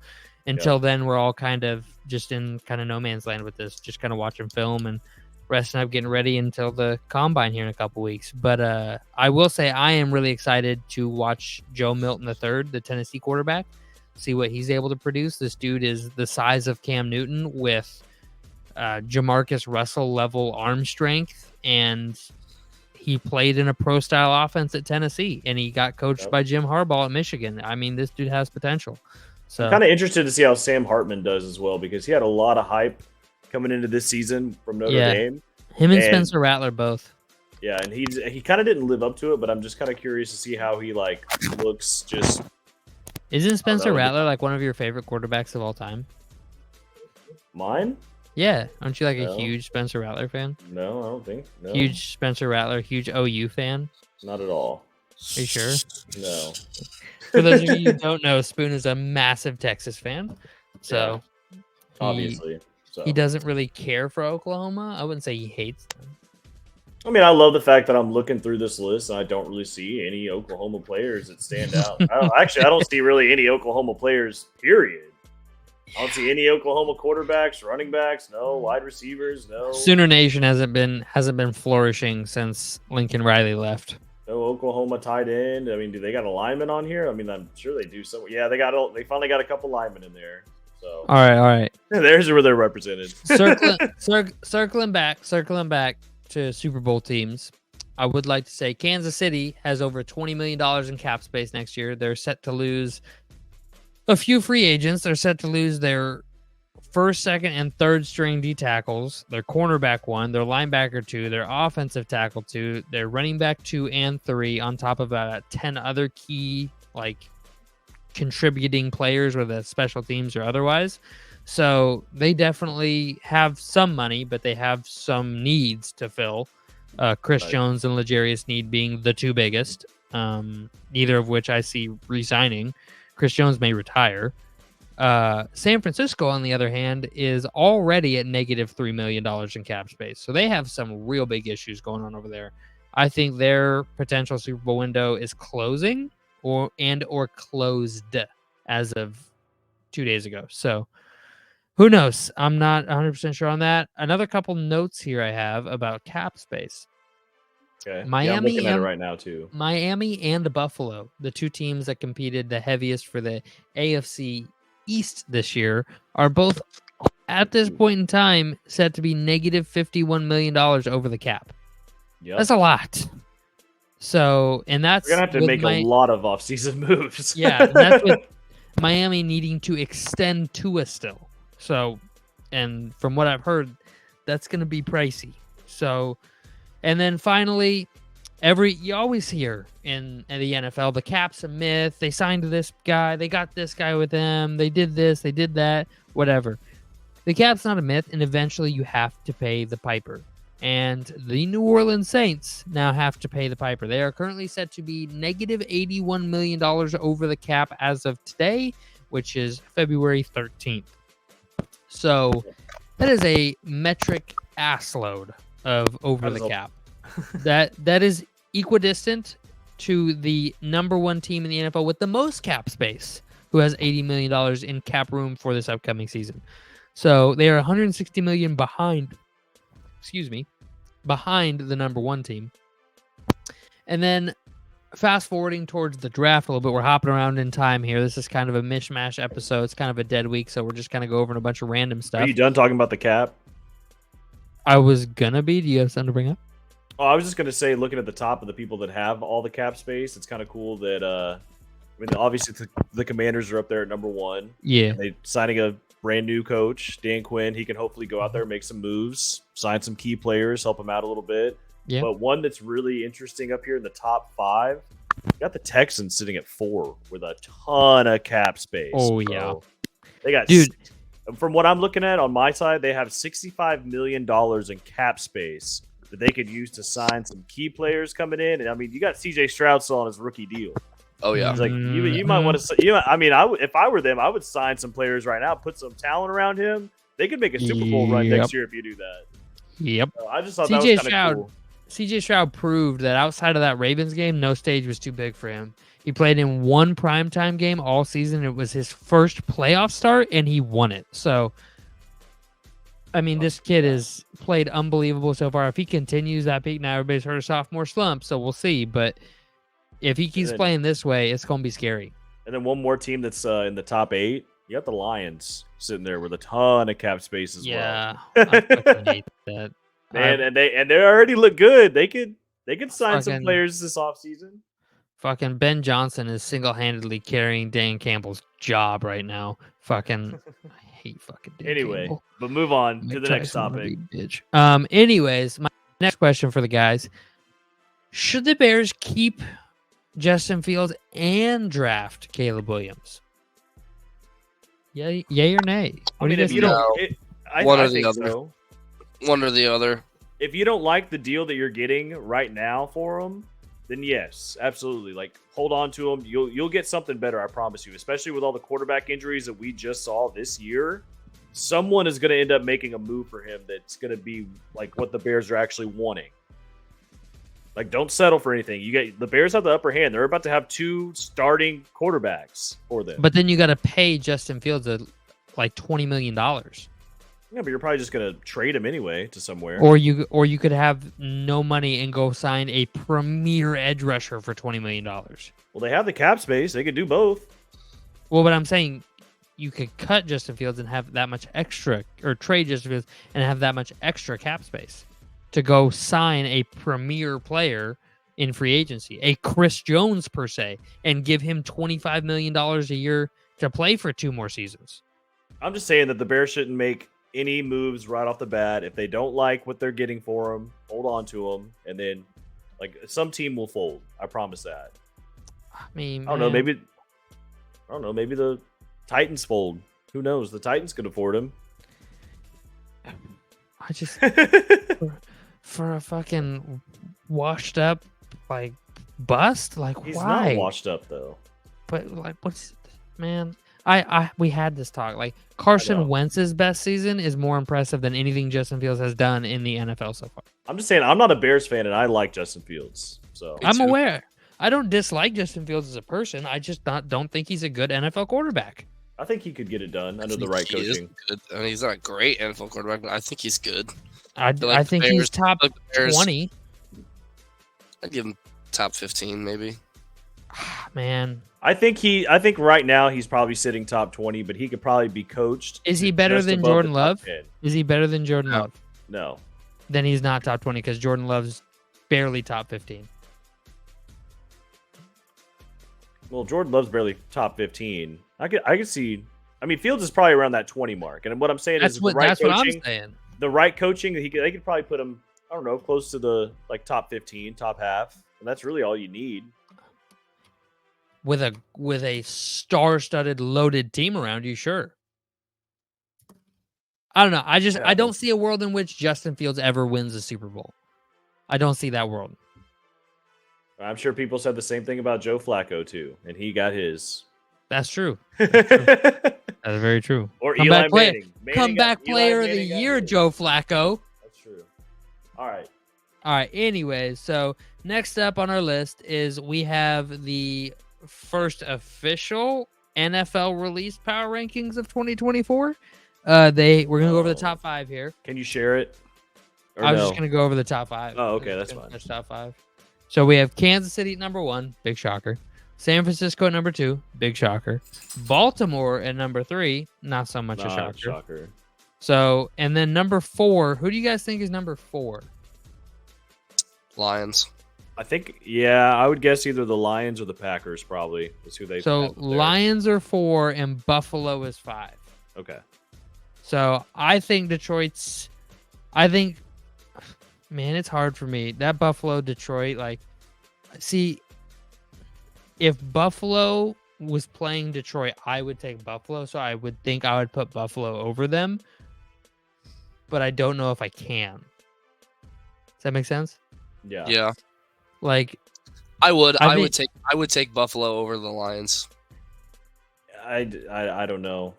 until then, we're all kind of just in kind of no man's land with this, just kind of watching film and resting up, getting ready until the combine here in a couple weeks. But I will say I am really excited to watch Joe Milton III, the Tennessee quarterback, see what he's able to produce. This dude is the size of Cam Newton with Jamarcus Russell level arm strength, and he played in a pro style offense at Tennessee, and he got coached by Jim Harbaugh at Michigan. I mean, this dude has potential. So I'm kind of interested to see how Sam Hartman does as well, because he had a lot of hype coming into this season from Notre Dame. Him and Spencer Rattler both. Yeah, and he kind of didn't live up to it, but I'm just kind of curious to see how he looks. Just isn't Spencer Rattler like one of your favorite quarterbacks of all time? Mine? Yeah, aren't you like a huge Spencer Rattler fan? No, I don't think. No. Huge Spencer Rattler, huge OU fan? Not at all. Are you sure? No. For those of you who don't know, Spoon is a massive Texas fan. So obviously. He doesn't really care for Oklahoma. I wouldn't say he hates them. I mean, I love the fact that I'm looking through this list and I don't really see any Oklahoma players that stand out. I don't see really any Oklahoma players, period. I don't see any Oklahoma quarterbacks, running backs, no wide receivers, no. Sooner Nation hasn't been flourishing since Lincoln Riley left. No Oklahoma tight end. I mean, do they got a lineman on here? I mean, I'm sure they do. So yeah, they finally got a couple linemen in there. So all right. There's where they're represented. Circling back to Super Bowl teams. I would like to say Kansas City has over $20 million in cap space next year. They're set to lose a few free agents. They're set to lose their first, second, and third string D tackles, their cornerback 1, their linebacker 2, their offensive tackle 2, their running back 2 and 3, on top of about 10 other key contributing players, whether special teams or otherwise. So they definitely have some money, but they have some needs to fill. Chris Jones and L'Jarius Sneed being the 2 biggest, neither of which I see re-signing. Chris Jones may retire. San Francisco, on the other hand, is already at negative $3 million in cap space. So they have some real big issues going on over there. I think their potential Super Bowl window is closing or closed as of 2 days ago. So Who knows? I'm not 100% sure on that. Another couple notes here I have about cap space. Okay. Miami I'm looking at it and right now too. Miami and Buffalo, the two teams that competed the heaviest for the AFC East this year, are both at this point in time set to be negative $51 million over the cap. Yep. That's a lot. So, and that's we're gonna have to make a lot of offseason moves. Yeah, and that's with Miami needing to extend Tua still. So, and from what I've heard, that's going to be pricey. So, and then finally, you always hear in the NFL, the cap's a myth. They signed this guy. They got this guy with them. They did this. They did that. Whatever. The cap's not a myth, and eventually you have to pay the piper. And the New Orleans Saints now have to pay the piper. They are currently set to be negative $81 million over the cap as of today, which is February 13th. So that is a metric ass load of over the cap. that is equidistant to the number one team in the NFL with the most cap space, who has $80 million in cap room for this upcoming season. So they are $160 million behind the number one team. And then fast forwarding towards the draft a little bit, we're hopping around in time here. This is kind of a mishmash episode. It's kind of a dead week, so we're just kind of go over a bunch of random stuff. Are you done talking about the cap? I was gonna be. Do you have something to bring up? Oh, I was just gonna say, looking at the top of the people that have all the cap space, it's kind of cool that I mean, obviously the Commanders are up there at number one. Yeah, they signing a brand new coach, Dan Quinn. He can hopefully go out there, make some moves, sign some key players, help him out a little bit. Yeah. But one that's really interesting up here in the top 5, you got the Texans sitting at 4 with a ton of cap space. Oh, yeah. They got, from what I'm looking at on my side, they have $65 million in cap space that they could use to sign some key players coming in. And I mean, you got CJ Stroud still on his rookie deal. Oh yeah, it's like you might want to. I mean, if I were them, I would sign some players right now, put some talent around him. They could make a Super Bowl run next year if you do that. Yep. I just thought that was kind of cool. CJ Stroud proved that outside of that Ravens game, no stage was too big for him. He played in one primetime game all season. It was his first playoff start, and he won it. So, I mean, this kid has played unbelievable so far. If he continues that peak, now everybody's heard of sophomore slump, so we'll see. But if he keeps playing this way, it's going to be scary. And then one more team that's in the top 8, you got the Lions sitting there with a ton of cap space as well. Yeah, I fucking hate that. Man, and they already look good. They could sign some players this offseason. Fucking Ben Johnson is single-handedly carrying Dan Campbell's job right now. Fucking, I hate fucking Dan Campbell. But move on to the next topic. Bitch. Anyways, my next question for the guys: should the Bears keep Justin Fields and draft Caleb Williams? Yay or nay? One or the other. One or the other. If you don't like the deal that you're getting right now for him, then yes, absolutely. Like, hold on to him. You'll get something better, I promise you. Especially with all the quarterback injuries that we just saw this year, someone is going to end up making a move for him that's going to be like what the Bears are actually wanting. Like, don't settle for anything. The Bears have the upper hand. They're about to have 2 starting quarterbacks for them. But then you got to pay Justin Fields like $20 million. Yeah, but you're probably just gonna trade him anyway to somewhere. Or you could have no money and go sign a premier edge rusher for $20 million. Well, they have the cap space. They could do both. Well, but I'm saying you could cut Justin Fields and have that much extra, or trade Justin Fields and have that much extra cap space to go sign a premier player in free agency, a Chris Jones per se, and give him $25 million a year to play for 2 more seasons. I'm just saying that the Bears shouldn't make any moves right off the bat. If they don't like what they're getting for them, hold on to them, and then like some team will fold. I promise that. I mean, I don't know. Maybe the Titans fold. Who knows? The Titans could afford him. I just for a fucking washed up like bust. Like, he's why? Not washed up though. But like, we had this talk. Like, Carson Wentz's best season is more impressive than anything Justin Fields has done in the NFL so far. I'm just saying, I'm not a Bears fan, and I like Justin Fields. So I'm aware. I don't dislike Justin Fields as a person. I just don't think he's a good NFL quarterback. I think he could get it done under the right coaching. I mean, he's not a great NFL quarterback, but I think he's good. I think he's top 20. I'd give him top 15, maybe. Man, I think right now he's probably sitting top 20, but he could probably be coached. Is he better than Jordan Love? Is he better than Jordan Love? No. Then he's not top 20 because Jordan Love's barely top 15. Well, Jordan Love's barely top 15. I could see. I mean, Fields is probably around that 20 mark, and what I'm saying is what I'm saying. The right coaching, they could probably put him. I don't know, close to the top 15, top half, and that's really all you need. With a star-studded, loaded team around you, sure. I don't know. I don't see a world in which Justin Fields ever wins a Super Bowl. I don't see that world. I'm sure people said the same thing about Joe Flacco too, and he got his. That's true. That's very true. Or Eli Manning. Comeback player of the year, Joe Flacco. That's true. All right. Anyways, so next up on our list is we have the first official NFL release power rankings of 2024. We're gonna go over the top 5 here. Can you share it? I was just gonna go over the top 5. Oh, okay, that's fine. Top 5. So we have Kansas City at number 1, big shocker. San Francisco at number 2, big shocker. Baltimore at number 3, not so much a shocker. So, and then number 4, who do you guys think is number 4? Lions. I think, I would guess either the Lions or the Packers probably is who they. So Lions are 4 and Buffalo is 5. Okay. So I think man, it's hard for me. That Buffalo, Detroit, if Buffalo was playing Detroit, I would take Buffalo. So I would think I would put Buffalo over them. But I don't know if I can. Does that make sense? Yeah. Yeah. I would take Buffalo over the Lions. I don't know.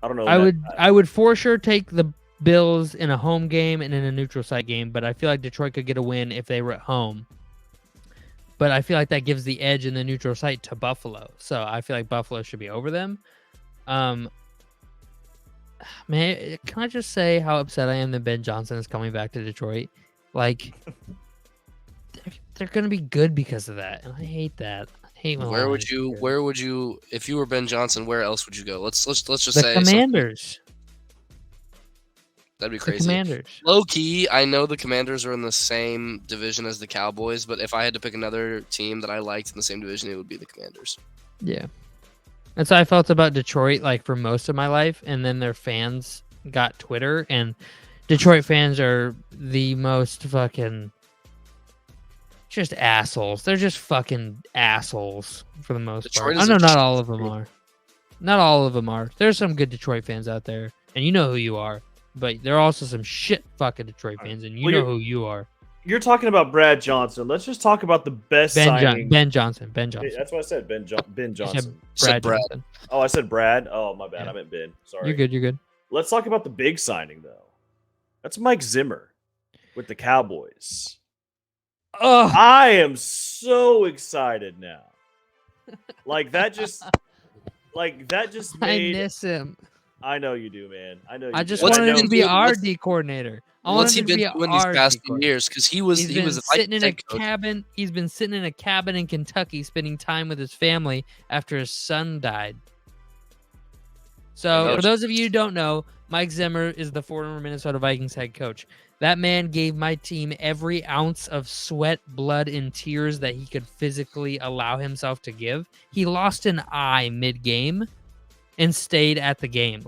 I would for sure take the Bills in a home game and in a neutral site game, but I feel like Detroit could get a win if they were at home. But I feel like that gives the edge in the neutral site to Buffalo. So I feel like Buffalo should be over them. Man, can I just say how upset I am that Ben Johnson is coming back to Detroit? They're going to be good because of that, and I hate that. Where would you, if you were Ben Johnson, where else would you go? Let's just say the Commanders. That'd be crazy. The Commanders. Low key, I know the Commanders are in the same division as the Cowboys, but if I had to pick another team that I liked in the same division, it would be the Commanders. Yeah. That's how I felt about Detroit for most of my life, and then their fans got Twitter, and Detroit fans are the most fucking just assholes. They're just fucking assholes for the most part. I know not all of them are. Not all of them are. There's some good Detroit fans out there, and you know who you are. But there are also some shit fucking Detroit fans, and you know who you are. You're talking about Brad Johnson. Let's just talk about the best signing. Ben Johnson. That's what I said. Ben Johnson. Brad Johnson. Oh, I said Brad. Oh, my bad. Yeah. I meant Ben. Sorry. You're good. Let's talk about the big signing, though. That's Mike Zimmer with the Cowboys. Oh, I am so excited now. That just made. I miss him. I know you do, man. I know. I just wanted him to be our D coordinator. What's he been doing these past few years? Because he was sitting in a cabin. He's been sitting in a cabin in Kentucky, spending time with his family after his son died. So, for those of you who don't know, Mike Zimmer is the former Minnesota Vikings head coach. That man gave my team every ounce of sweat, blood, and tears that he could physically allow himself to give. He lost an eye mid-game and stayed at the game.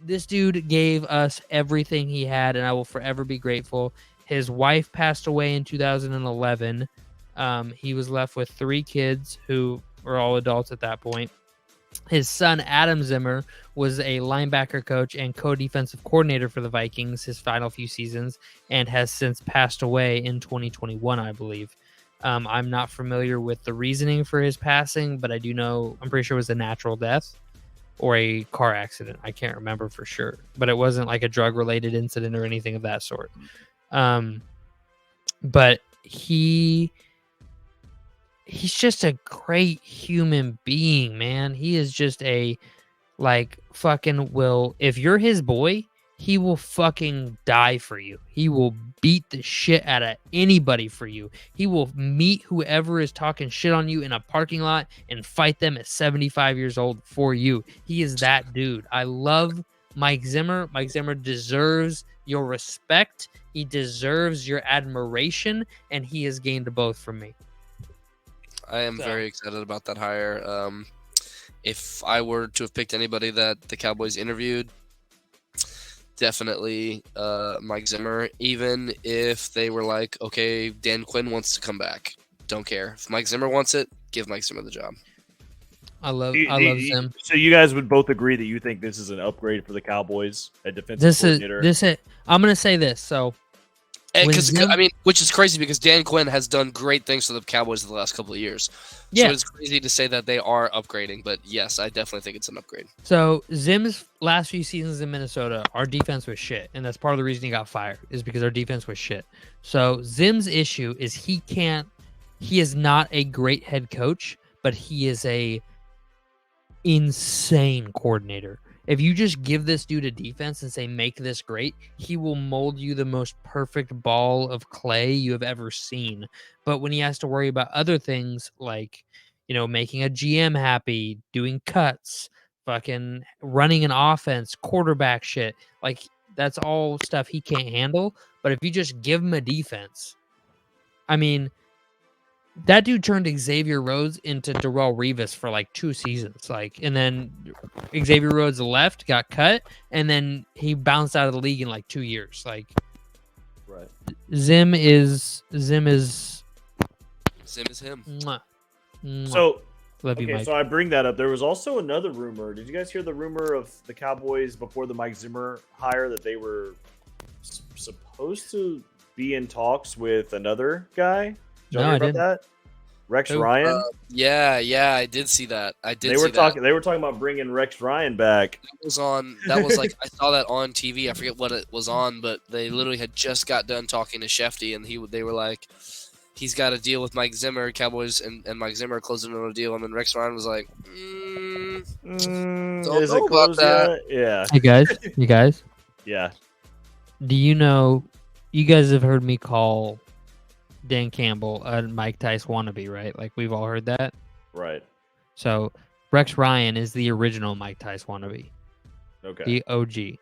This dude gave us everything he had, and I will forever be grateful. His wife passed away in 2011. He was left with 3 kids who were all adults at that point. His son, Adam Zimmer, was a linebacker coach and co-defensive coordinator for the Vikings his final few seasons and has since passed away in 2021, I believe. I'm not familiar with the reasoning for his passing, but I do know, I'm pretty sure it was a natural death or a car accident. I can't remember for sure, but it wasn't like a drug-related incident or anything of that sort. But he's just a great human being, man. He is just a like fucking will, if you're his boy, he will fucking die for you. He will beat the shit out of anybody for you. He will meet whoever is talking shit on you in a parking lot and fight them at 75 years old for you. He is that dude. I love Mike Zimmer. Mike Zimmer deserves your respect. He deserves your admiration, and he has gained both from me. I am very excited about that hire. If I were to have picked anybody that the Cowboys interviewed, definitely Mike Zimmer. Even if they were like, okay, Dan Quinn wants to come back, don't care. If Mike Zimmer wants it, give Mike Zimmer the job. I love Zim. So you guys would both agree that you think this is an upgrade for the Cowboys at defensive coordinator? I'm gonna say this. So, which is crazy because Dan Quinn has done great things for the Cowboys in the last couple of years. Yeah. So it's crazy to say that they are upgrading, but yes, I definitely think it's an upgrade. So Zim's last few seasons in Minnesota, our defense was shit, and that's part of the reason he got fired is because our defense was shit. So Zim's issue is he is not a great head coach, but he is a insane coordinator. If you just give this dude a defense and say, make this great, he will mold you the most perfect ball of clay you have ever seen. But when he has to worry about other things like, making a GM happy, doing cuts, fucking running an offense, quarterback shit, like that's all stuff he can't handle. But if you just give him a defense, I mean, that dude turned Xavier Rhodes into Darrelle Revis for like 2 seasons. And then Xavier Rhodes left, got cut, and then he bounced out of the league in like 2 years. Right. Zim is him. Mwah. Mwah. So, love you, Mike. So I bring that up. There was also another rumor. Did you guys hear the rumor of the Cowboys before the Mike Zimmer hire that they were supposed to be in talks with another guy? No, I didn't. That? Rex Ryan? Yeah, I did see that. They were talking about bringing Rex Ryan back. That was like I saw that on TV. I forget what it was on, but they literally had just got done talking to Shefty, and they were like, he's got a deal with Mike Zimmer. Cowboys and Mike Zimmer closing another deal, and then Rex Ryan was like, don't know about that. Yeah. Hey you guys. Yeah. Do you know? You guys have heard me call Dan Campbell a Mike Tice wannabe, right? Like we've all heard that. Right. So Rex Ryan is the original Mike Tice wannabe. Okay. The OG.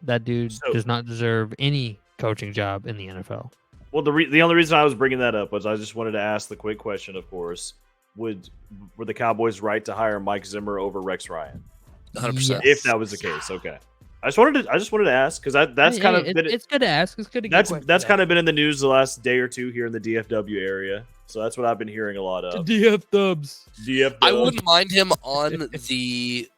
That dude does not deserve any coaching job in the NFL. Well, the only reason I was bringing that up was I just wanted to ask the quick question, of course. Were the Cowboys right to hire Mike Zimmer over Rex Ryan? 100%. Yes. If that was the case, okay. I just wanted to ask because that's kind of it's good to ask. It's good to get that's kind of been in the news the last day or two here in the DFW area. So that's what I've been hearing a lot of. DF Dubs. I wouldn't mind him on the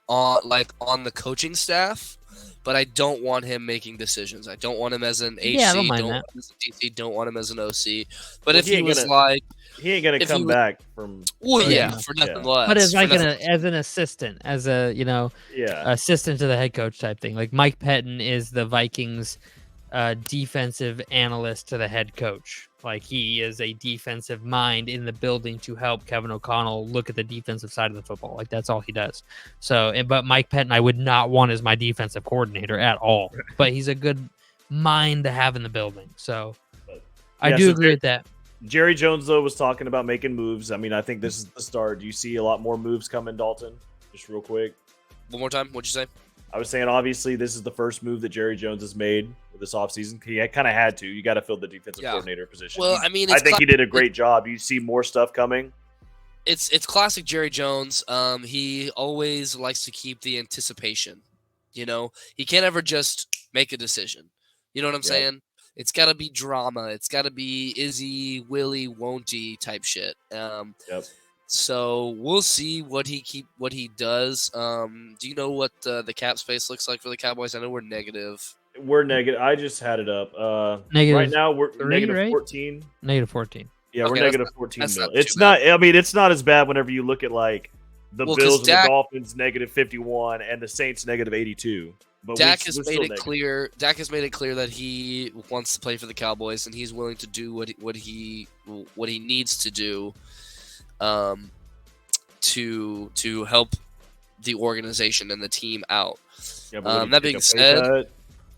coaching staff, but I don't want him making decisions. I don't want him as an HC. Yeah, I don't mind that. Want him as a DC. Don't want him as an OC. But Well, if he was like, he ain't gonna come back from. well, yeah, for nothing less. But as like as an assistant, as a assistant to the head coach type thing. Like Mike Pettin is the Vikings defensive analyst to the head coach. Like he is a defensive mind in the building to help Kevin O'Connell look at the defensive side of the football. Like that's all he does. So, but Mike Pettin, I would not want as my defensive coordinator at all. But he's a good mind to have in the building. So, I do agree with that. Jerry Jones though was talking about making moves. I mean, I think this is the start. Do you see a lot more moves coming, Dalton? Just real quick. One more time. What'd you say? I was saying, obviously, this is the first move that Jerry Jones has made this offseason. He kind of had to. You got to fill the defensive coordinator position. Well, I mean, I think he did a great job. You see more stuff coming. It's classic Jerry Jones. He always likes to keep the anticipation. He can't ever just make a decision. You know what I'm saying? It's got to be drama. It's got to be Izzy, Willie, won't-he type shit. So we'll see what he does. Do you know what the cap space looks like for the Cowboys? I know we're negative. We're negative. I just had it up. Negative right now we're 3, negative right? 14. Negative 14. Yeah, Okay, we're negative 14 that's mil. not It's too not. I mean, it's not as bad whenever you look at like the Well, Bills 'cause and the Dolphins negative 51 and the Saints negative 82. But Dak has we're made still it negative. clear. Dak has made it clear that he wants to play for the Cowboys and he's willing to do what he needs to do, to help the organization and the team out. Yeah, but that being said,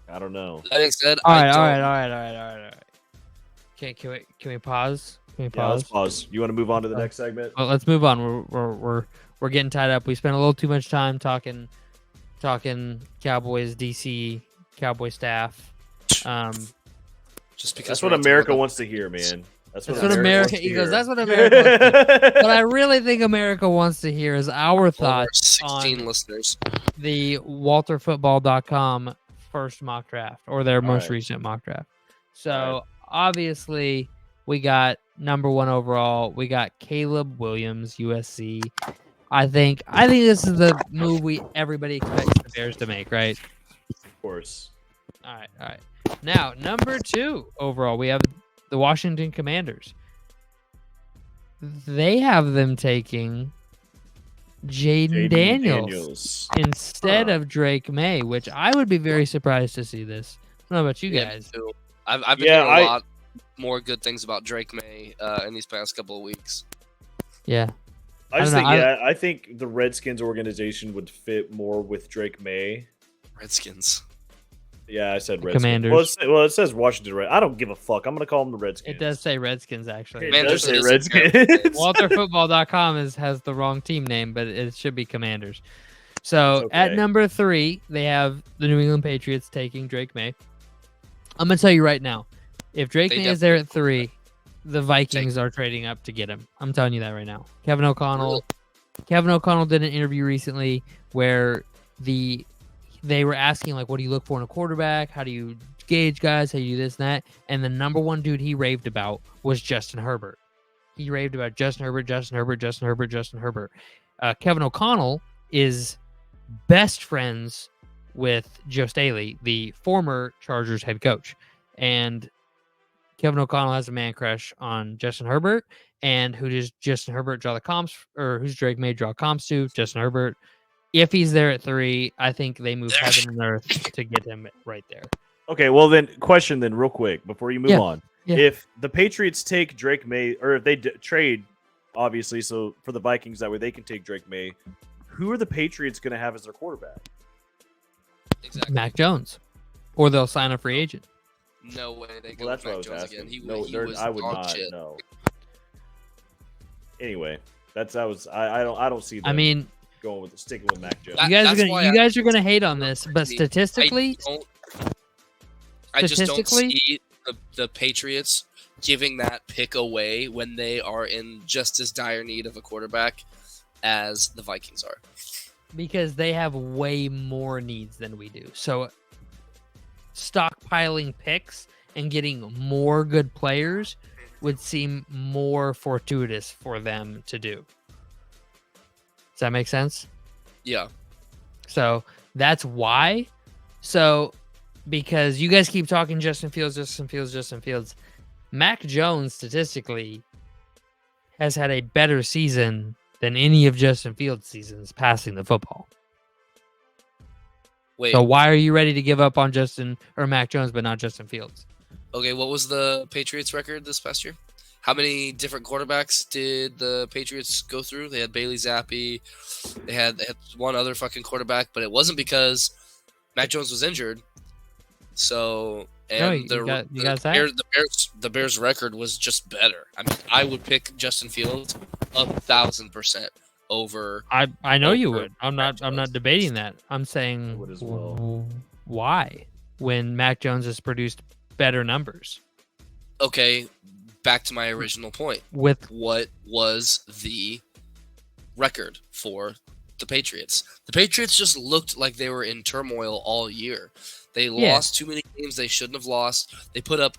I don't know. That being said, all right. Okay, can we pause? Yeah, let's pause. You want to move on to the next segment? Well, let's move on. We're getting tied up. We spent a little too much time talking Cowboys, DC, Cowboy staff. Just because that's what America wants to hear, man. That's what America. He goes. That's what America wants to hear. What I really think America wants to hear is our thoughts on listeners. The WalterFootball.com first mock draft or their most recent mock draft. So obviously we got number 1 overall. We got Caleb Williams, USC. I think this is the move everybody expects the Bears to make, right? Of course. All right. Now, number 2 overall, we have the Washington Commanders. They have them taking Jaden Daniels instead of Drake May, which I would be very surprised to see this. I don't know about you guys. I've been hearing a lot more good things about Drake May in these past couple of weeks. Yeah. I think the Redskins organization would fit more with Drake May. Redskins. Yeah, I said Redskins. Commanders. Well, it says Washington Red. I don't give a fuck. I'm going to call them the Redskins. It does say Redskins, actually. It does say Redskins. WalterFootball.com has the wrong team name, but it should be Commanders. So at number 3, they have the New England Patriots taking Drake May. I'm going to tell you right now, if Drake May is there at 3, the Vikings are trading up to get him. I'm telling you that right now. Kevin O'Connell did an interview recently where they were asking, like, what do you look for in a quarterback? How do you gauge guys? How do you do this and that? And the number 1 dude he raved about was Justin Herbert. He raved about Justin Herbert. Kevin O'Connell is best friends with Joe Staley, the former Chargers head coach. And Kevin O'Connell has a man crush on Justin Herbert. And who does Justin Herbert draw the comps, or who's Drake May draw comps to? Justin Herbert. If he's there at 3, I think they move heaven and earth to get him right there. Okay, well then, question then, real quick, before you move on. Yeah. If the Patriots take Drake May, or if they trade, obviously, so for the Vikings, that way they can take Drake May, who are the Patriots going to have as their quarterback? Exactly. Mac Jones. Or they'll sign a free agent. No way they go with Mac Jones again. I would not know. Anyway, I don't see them. I mean, sticking with Mac Jones. You guys are gonna hate on this, but statistically, I just don't see the Patriots giving that pick away when they are in just as dire need of a quarterback as the Vikings are. Because they have way more needs than we do. So stockpiling picks and getting more good players would seem more fortuitous for them to do. Does that make sense? Yeah. So that's why. So because you guys keep talking Justin Fields. Mac Jones statistically has had a better season than any of Justin Fields' seasons passing the football. Wait. So why are you ready to give up on Mac Jones but not Justin Fields? Okay, what was the Patriots record this past year? How many different quarterbacks did the Patriots go through? They had Bailey Zappi. They had one other fucking quarterback, but it wasn't because Mac Jones was injured. So, and the Bears' record was just better. I mean, I would pick Justin Fields 1,000% over. I know you would. I'm not debating that. I'm saying I would as well. Why when Mac Jones has produced better numbers? Okay, back to my original point. With what was the record for the Patriots? The Patriots just looked like they were in turmoil all year. They lost too many games they shouldn't have lost. They put up,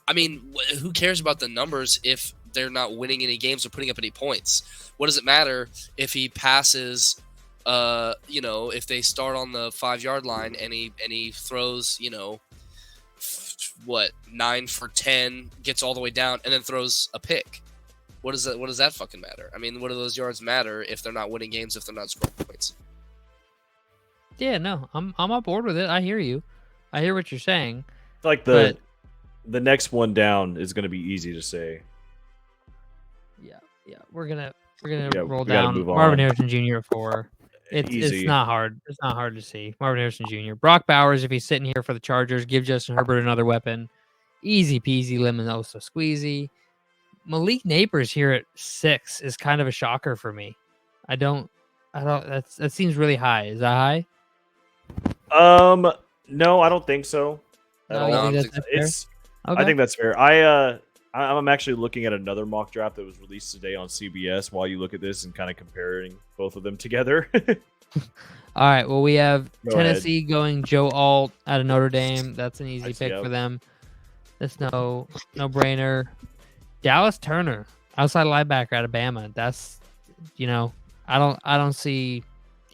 I mean, who cares about the numbers if they're not winning any games or putting up any points? What does it matter if he passes, if they start on the 5-yard line and he throws, 9 for 10, gets all the way down, and then throws a pick? What does that fucking matter? I mean, what do those yards matter if they're not winning games, if they're not scoring points? Yeah, no, I'm on board with it. I hear you. I hear what you're saying. Like the next one down is going to be easy to say. Yeah, we're gonna roll down Marvin Harrison Jr. at 4. It's not hard. It's not hard to see. Marvin Harrison Jr. Brock Bowers, if he's sitting here for the Chargers, give Justin Herbert another weapon. Easy peasy, lemon squeezy. Malik Neighbors here at 6 is kind of a shocker for me. I don't. That seems really high. Is that high? No, I don't think so. No, I think that's fair. I'm actually looking at another mock draft that was released today on CBS while you look at this and kind of comparing both of them together. All right. Well, we have Tennessee going Joe Alt out of Notre Dame. That's an easy pick for them. That's no brainer. Dallas Turner, outside linebacker out of Bama. That's, I don't see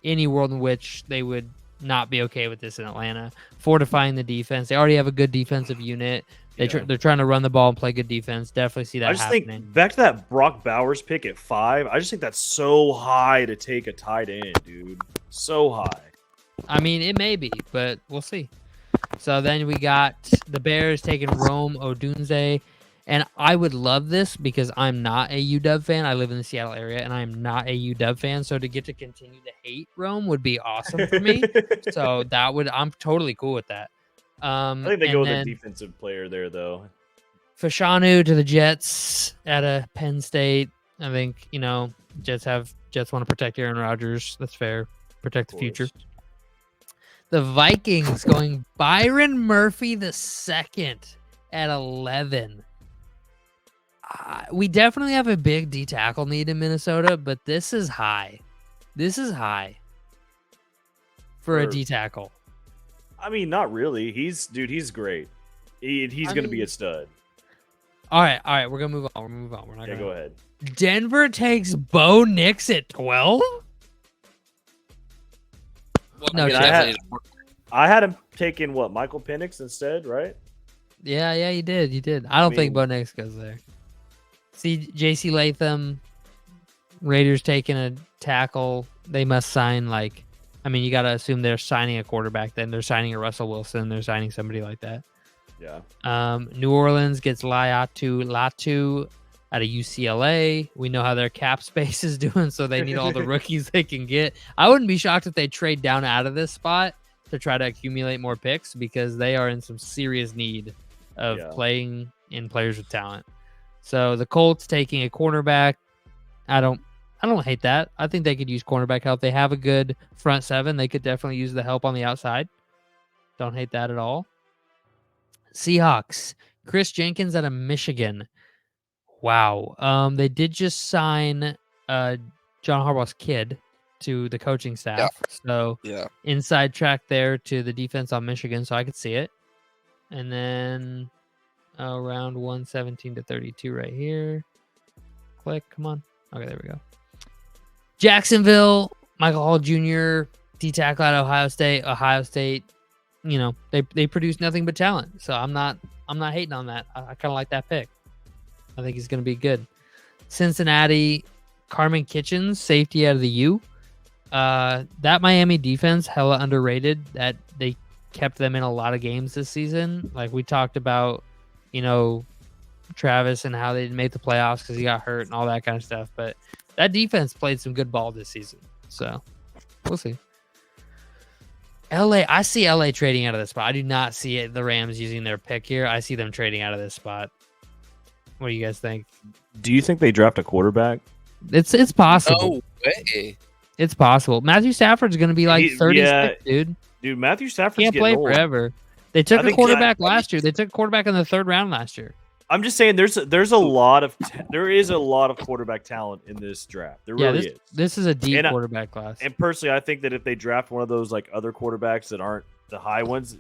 any world in which they would not be okay with this in Atlanta. Fortifying the defense. They already have a good defensive unit. They're trying to run the ball and play good defense. Definitely see that happening. I just think back to that Brock Bowers pick at 5. I just think that's so high to take a tight end, dude. So high. I mean, it may be, but we'll see. So then we got the Bears taking Rome Odunze. And I would love this because I'm not a UW fan. I live in the Seattle area, and I'm not a UW fan. So to get to continue to hate Rome would be awesome for me. So I'm totally cool with that. I think they go with a defensive player there, though. Fashanu to the Jets out of Penn State. I think, Jets want to protect Aaron Rodgers. That's fair. Protect the future. The Vikings going Byron Murphy II at 11. We definitely have a big D tackle need in Minnesota, but this is high. This is high for a D tackle. I mean, not really. He's great. He's going to be a stud. All right. We're going to move on. We're not going to go ahead. Denver takes Bo Nix at 12? No, I had him taking Michael Penix instead, right? Yeah, you did. I don't think Bo Nix goes there. See, J.C. Latham, Raiders taking a tackle. They must sign you got to assume they're signing a quarterback. Then they're signing a Russell Wilson. They're signing somebody like that. Yeah. New Orleans gets Latu out of UCLA. We know how their cap space is doing, so they need all the rookies they can get. I wouldn't be shocked if they trade down out of this spot to try to accumulate more picks because they are in some serious need of playing in players with talent. So the Colts taking a cornerback. I don't hate that. I think they could use cornerback help. They have a good front seven. They could definitely use the help on the outside. Don't hate that at all. Seahawks, Chris Jenkins out of Michigan. Wow. They did just sign John Harbaugh's kid to the coaching staff. So inside track there to the defense on Michigan, so I could see it. And then round 117 to 32 right here. Click, come on. Okay, there we go. Jacksonville, Michael Hall Jr., D tackle at Ohio State. They produce nothing but talent. So I'm not hating on that. I kind of like that pick. I think he's going to be good. Cincinnati, Carmen Kitchens, safety out of the U. That Miami defense, hella underrated. That they kept them in a lot of games this season. Like we talked about, Travis and how they didn't make the playoffs because he got hurt and all that kind of stuff. But that defense played some good ball this season. So we'll see. LA, I see LA trading out of this spot. I do not see the Rams using their pick here. I see them trading out of this spot. What do you guys think? Do you think they draft a quarterback? It's possible. No way. It's possible. Matthew Stafford's going to be like 36, dude. Dude, Matthew Stafford's can't play old. forever. They took a quarterback last year. They took a quarterback in the 3rd round last year. I'm just saying, there is a lot of quarterback talent in this draft. There really is. This is a deep quarterback class. And personally, I think that if they draft one of those other quarterbacks that aren't the high ones,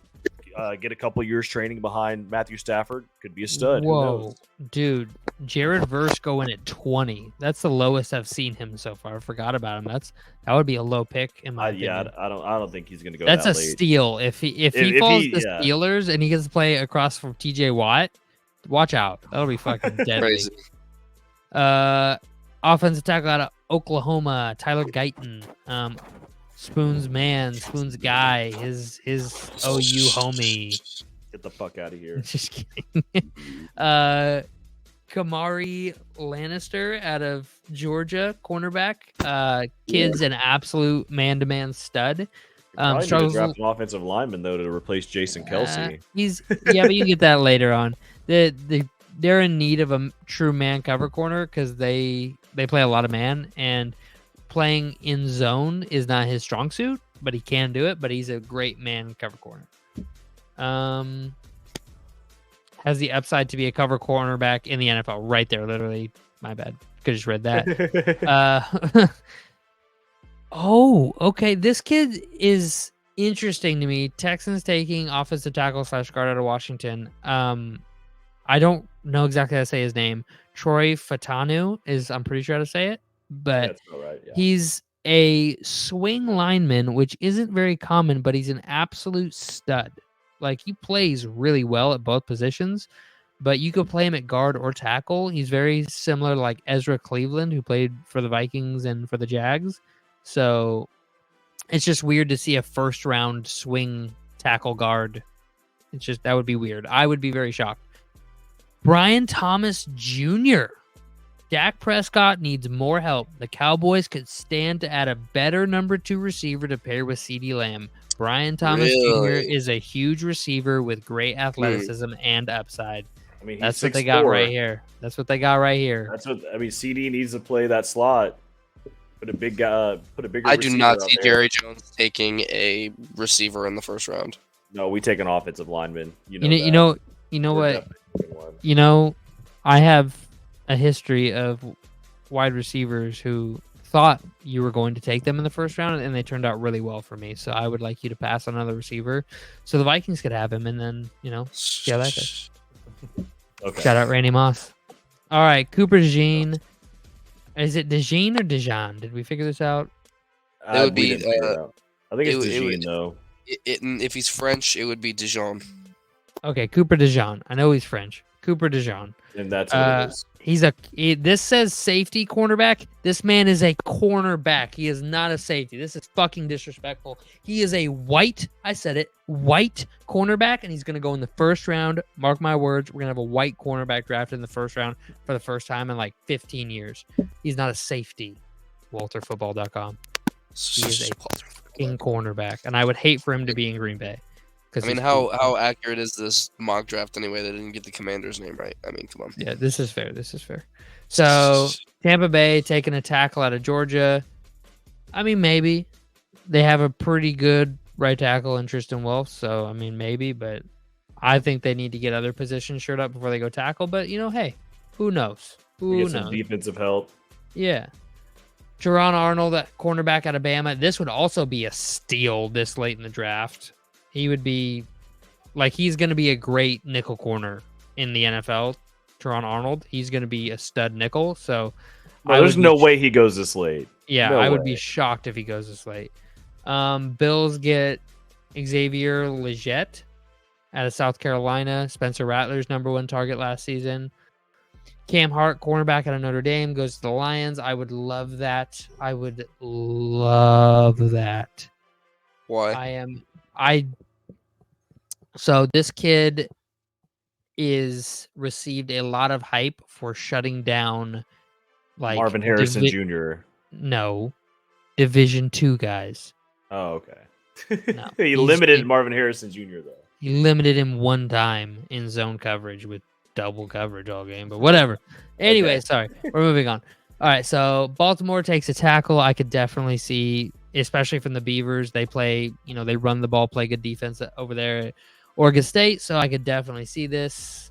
get a couple years training behind Matthew Stafford, could be a stud. Whoa, dude! Jared Verse going at 20. That's the lowest I've seen him so far. I forgot about him. That would be a low pick in my opinion. I don't think he's going to go. That's that a late. steal. If he falls the Steelers and he gets to play across from T.J. Watt. Watch out. That'll be fucking deadly. Offensive tackle out of Oklahoma, Tyler Guyton. Spoon's guy, his OU homie. Get the fuck out of here. Just kidding. Kamari Lannister out of Georgia, cornerback. Kid's an absolute man-to-man stud. Probably need to Struggles. draft an offensive lineman though to replace Jason Kelsey. But you get that later on. They're in need of a true man cover corner because they play a lot of man, and playing in zone is not his strong suit, but he can do it. But he's a great man cover corner. Has the upside to be a cover cornerback in the NFL. Right there, literally. My bad. Could just read that. Oh, okay. This kid is interesting to me. Texans taking offensive tackle / guard out of Washington. I don't know exactly how to say his name. Troy Fatanu I'm pretty sure how to say it, but right, yeah. He's a swing lineman, which isn't very common, but he's an absolute stud. Like, he plays really well at both positions, but you could play him at guard or tackle. He's very similar to like Ezra Cleveland, who played for the Vikings and for the Jags. So it's just weird to see a first round swing tackle guard. It's just, that would be weird. I would be very shocked. Brian Thomas Jr. Dak Prescott needs more help. The Cowboys could stand to add a better number 2 receiver to pair with CeeDee Lamb. Brian Thomas Jr. is a huge receiver with great athleticism and upside. I mean, that's what they got right here. That's what they got right here. That's what I mean. CD needs to play that slot. Put a big guy. Put a bigger. I do not see Jerry Jones taking a receiver in the first round. No, we take an offensive lineman. You know what? You know, I have a history of wide receivers who thought you were going to take them in the first round, and they turned out really well for me. So I would like you to pass on another receiver so the Vikings could have him, and then, see how that goes. Okay. Shout out Randy Moss. All right, Cooper DeJean. Is it DeJean or Dijon? Did we figure this out? It would be. I think it's DeJean, though. If he's French, it would be Dijon. Okay, Cooper DeJean. I know he's French. Cooper DeJean. And that's what it is. This says safety cornerback. This man is a cornerback. He is not a safety. This is fucking disrespectful. He is a white cornerback, and he's going to go in the first round. Mark my words. We're going to have a white cornerback drafted in the first round for the first time in like 15 years. He's not a safety. WalterFootball.com. He is a fucking cornerback, and I would hate for him to be in Green Bay. I mean, how accurate is this mock draft anyway? They didn't get the commander's name right. I mean, come on. Yeah, this is fair. So, Tampa Bay taking a tackle out of Georgia. I mean, maybe. They have a pretty good right tackle in Tristan Wirfs, so, I mean, maybe. But I think they need to get other positions shored up before they go tackle. But, hey, who knows? Who knows? Some defensive help. Yeah. Teron Arnold, that cornerback out of Bama. This would also be a steal this late in the draft. He would be, he's going to be a great nickel corner in the NFL. Teron Arnold, he's going to be a stud nickel. So, there's no way he goes this late. Yeah, I would be shocked if he goes this late. Bills get Xavier Legette out of South Carolina. Spencer Rattler's #1 target last season. Cam Hart, cornerback out of Notre Dame, goes to the Lions. I would love that. Why? So this kid is received a lot of hype for shutting down Marvin Harrison Jr. No, Division II guys. Oh, okay. No, he limited Marvin Harrison Jr. though. He limited him one time in zone coverage with double coverage all game, but whatever. Anyway, Sorry, we're moving on. All right, so Baltimore takes a tackle. I could definitely see, especially from the Beavers, they play, they run the ball, play good defense over there at Oregon State, so I could definitely see this.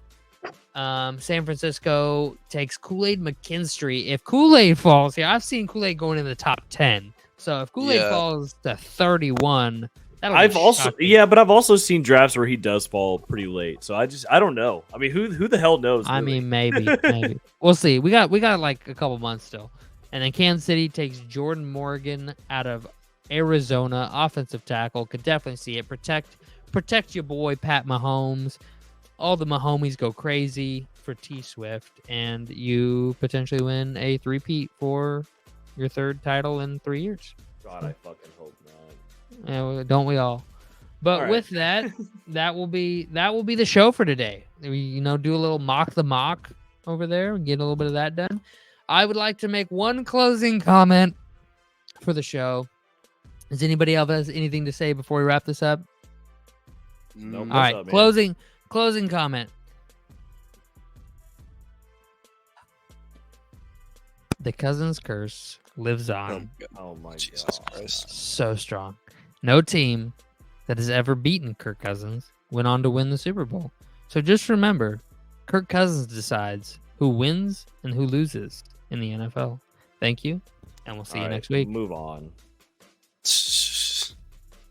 San Francisco takes Kool-Aid McKinstry. If Kool-Aid falls here, I've seen Kool-Aid going in the top 10. So if Kool-Aid falls to 31, I've also seen drafts where he does fall pretty late. So I don't know. I mean, who the hell knows? Really? I mean, maybe. We'll see. We got like a couple months still. And then Kansas City takes Jordan Morgan out of Arizona, offensive tackle. Could definitely see it. Protect your boy Pat Mahomes. All the Mahomies go crazy for T Swift, and you potentially win a three-peat for your third title in 3 years. God, I fucking hope not. Yeah, don't we all? But with that, that will be the show for today. We do a little mock the mock. over there. Get a little bit of that done. I would like to make one closing comment for the show. Does anybody else have anything to say before we wrap this up? Nope. All right, closing comment. The Cousins curse lives on. Oh my Jesus god. Christ. So strong. No team that has ever beaten Kirk Cousins went on to win the Super Bowl. So just remember, Kirk Cousins decides who wins and who loses in the NFL. Thank you, and we'll see you next week. Move on.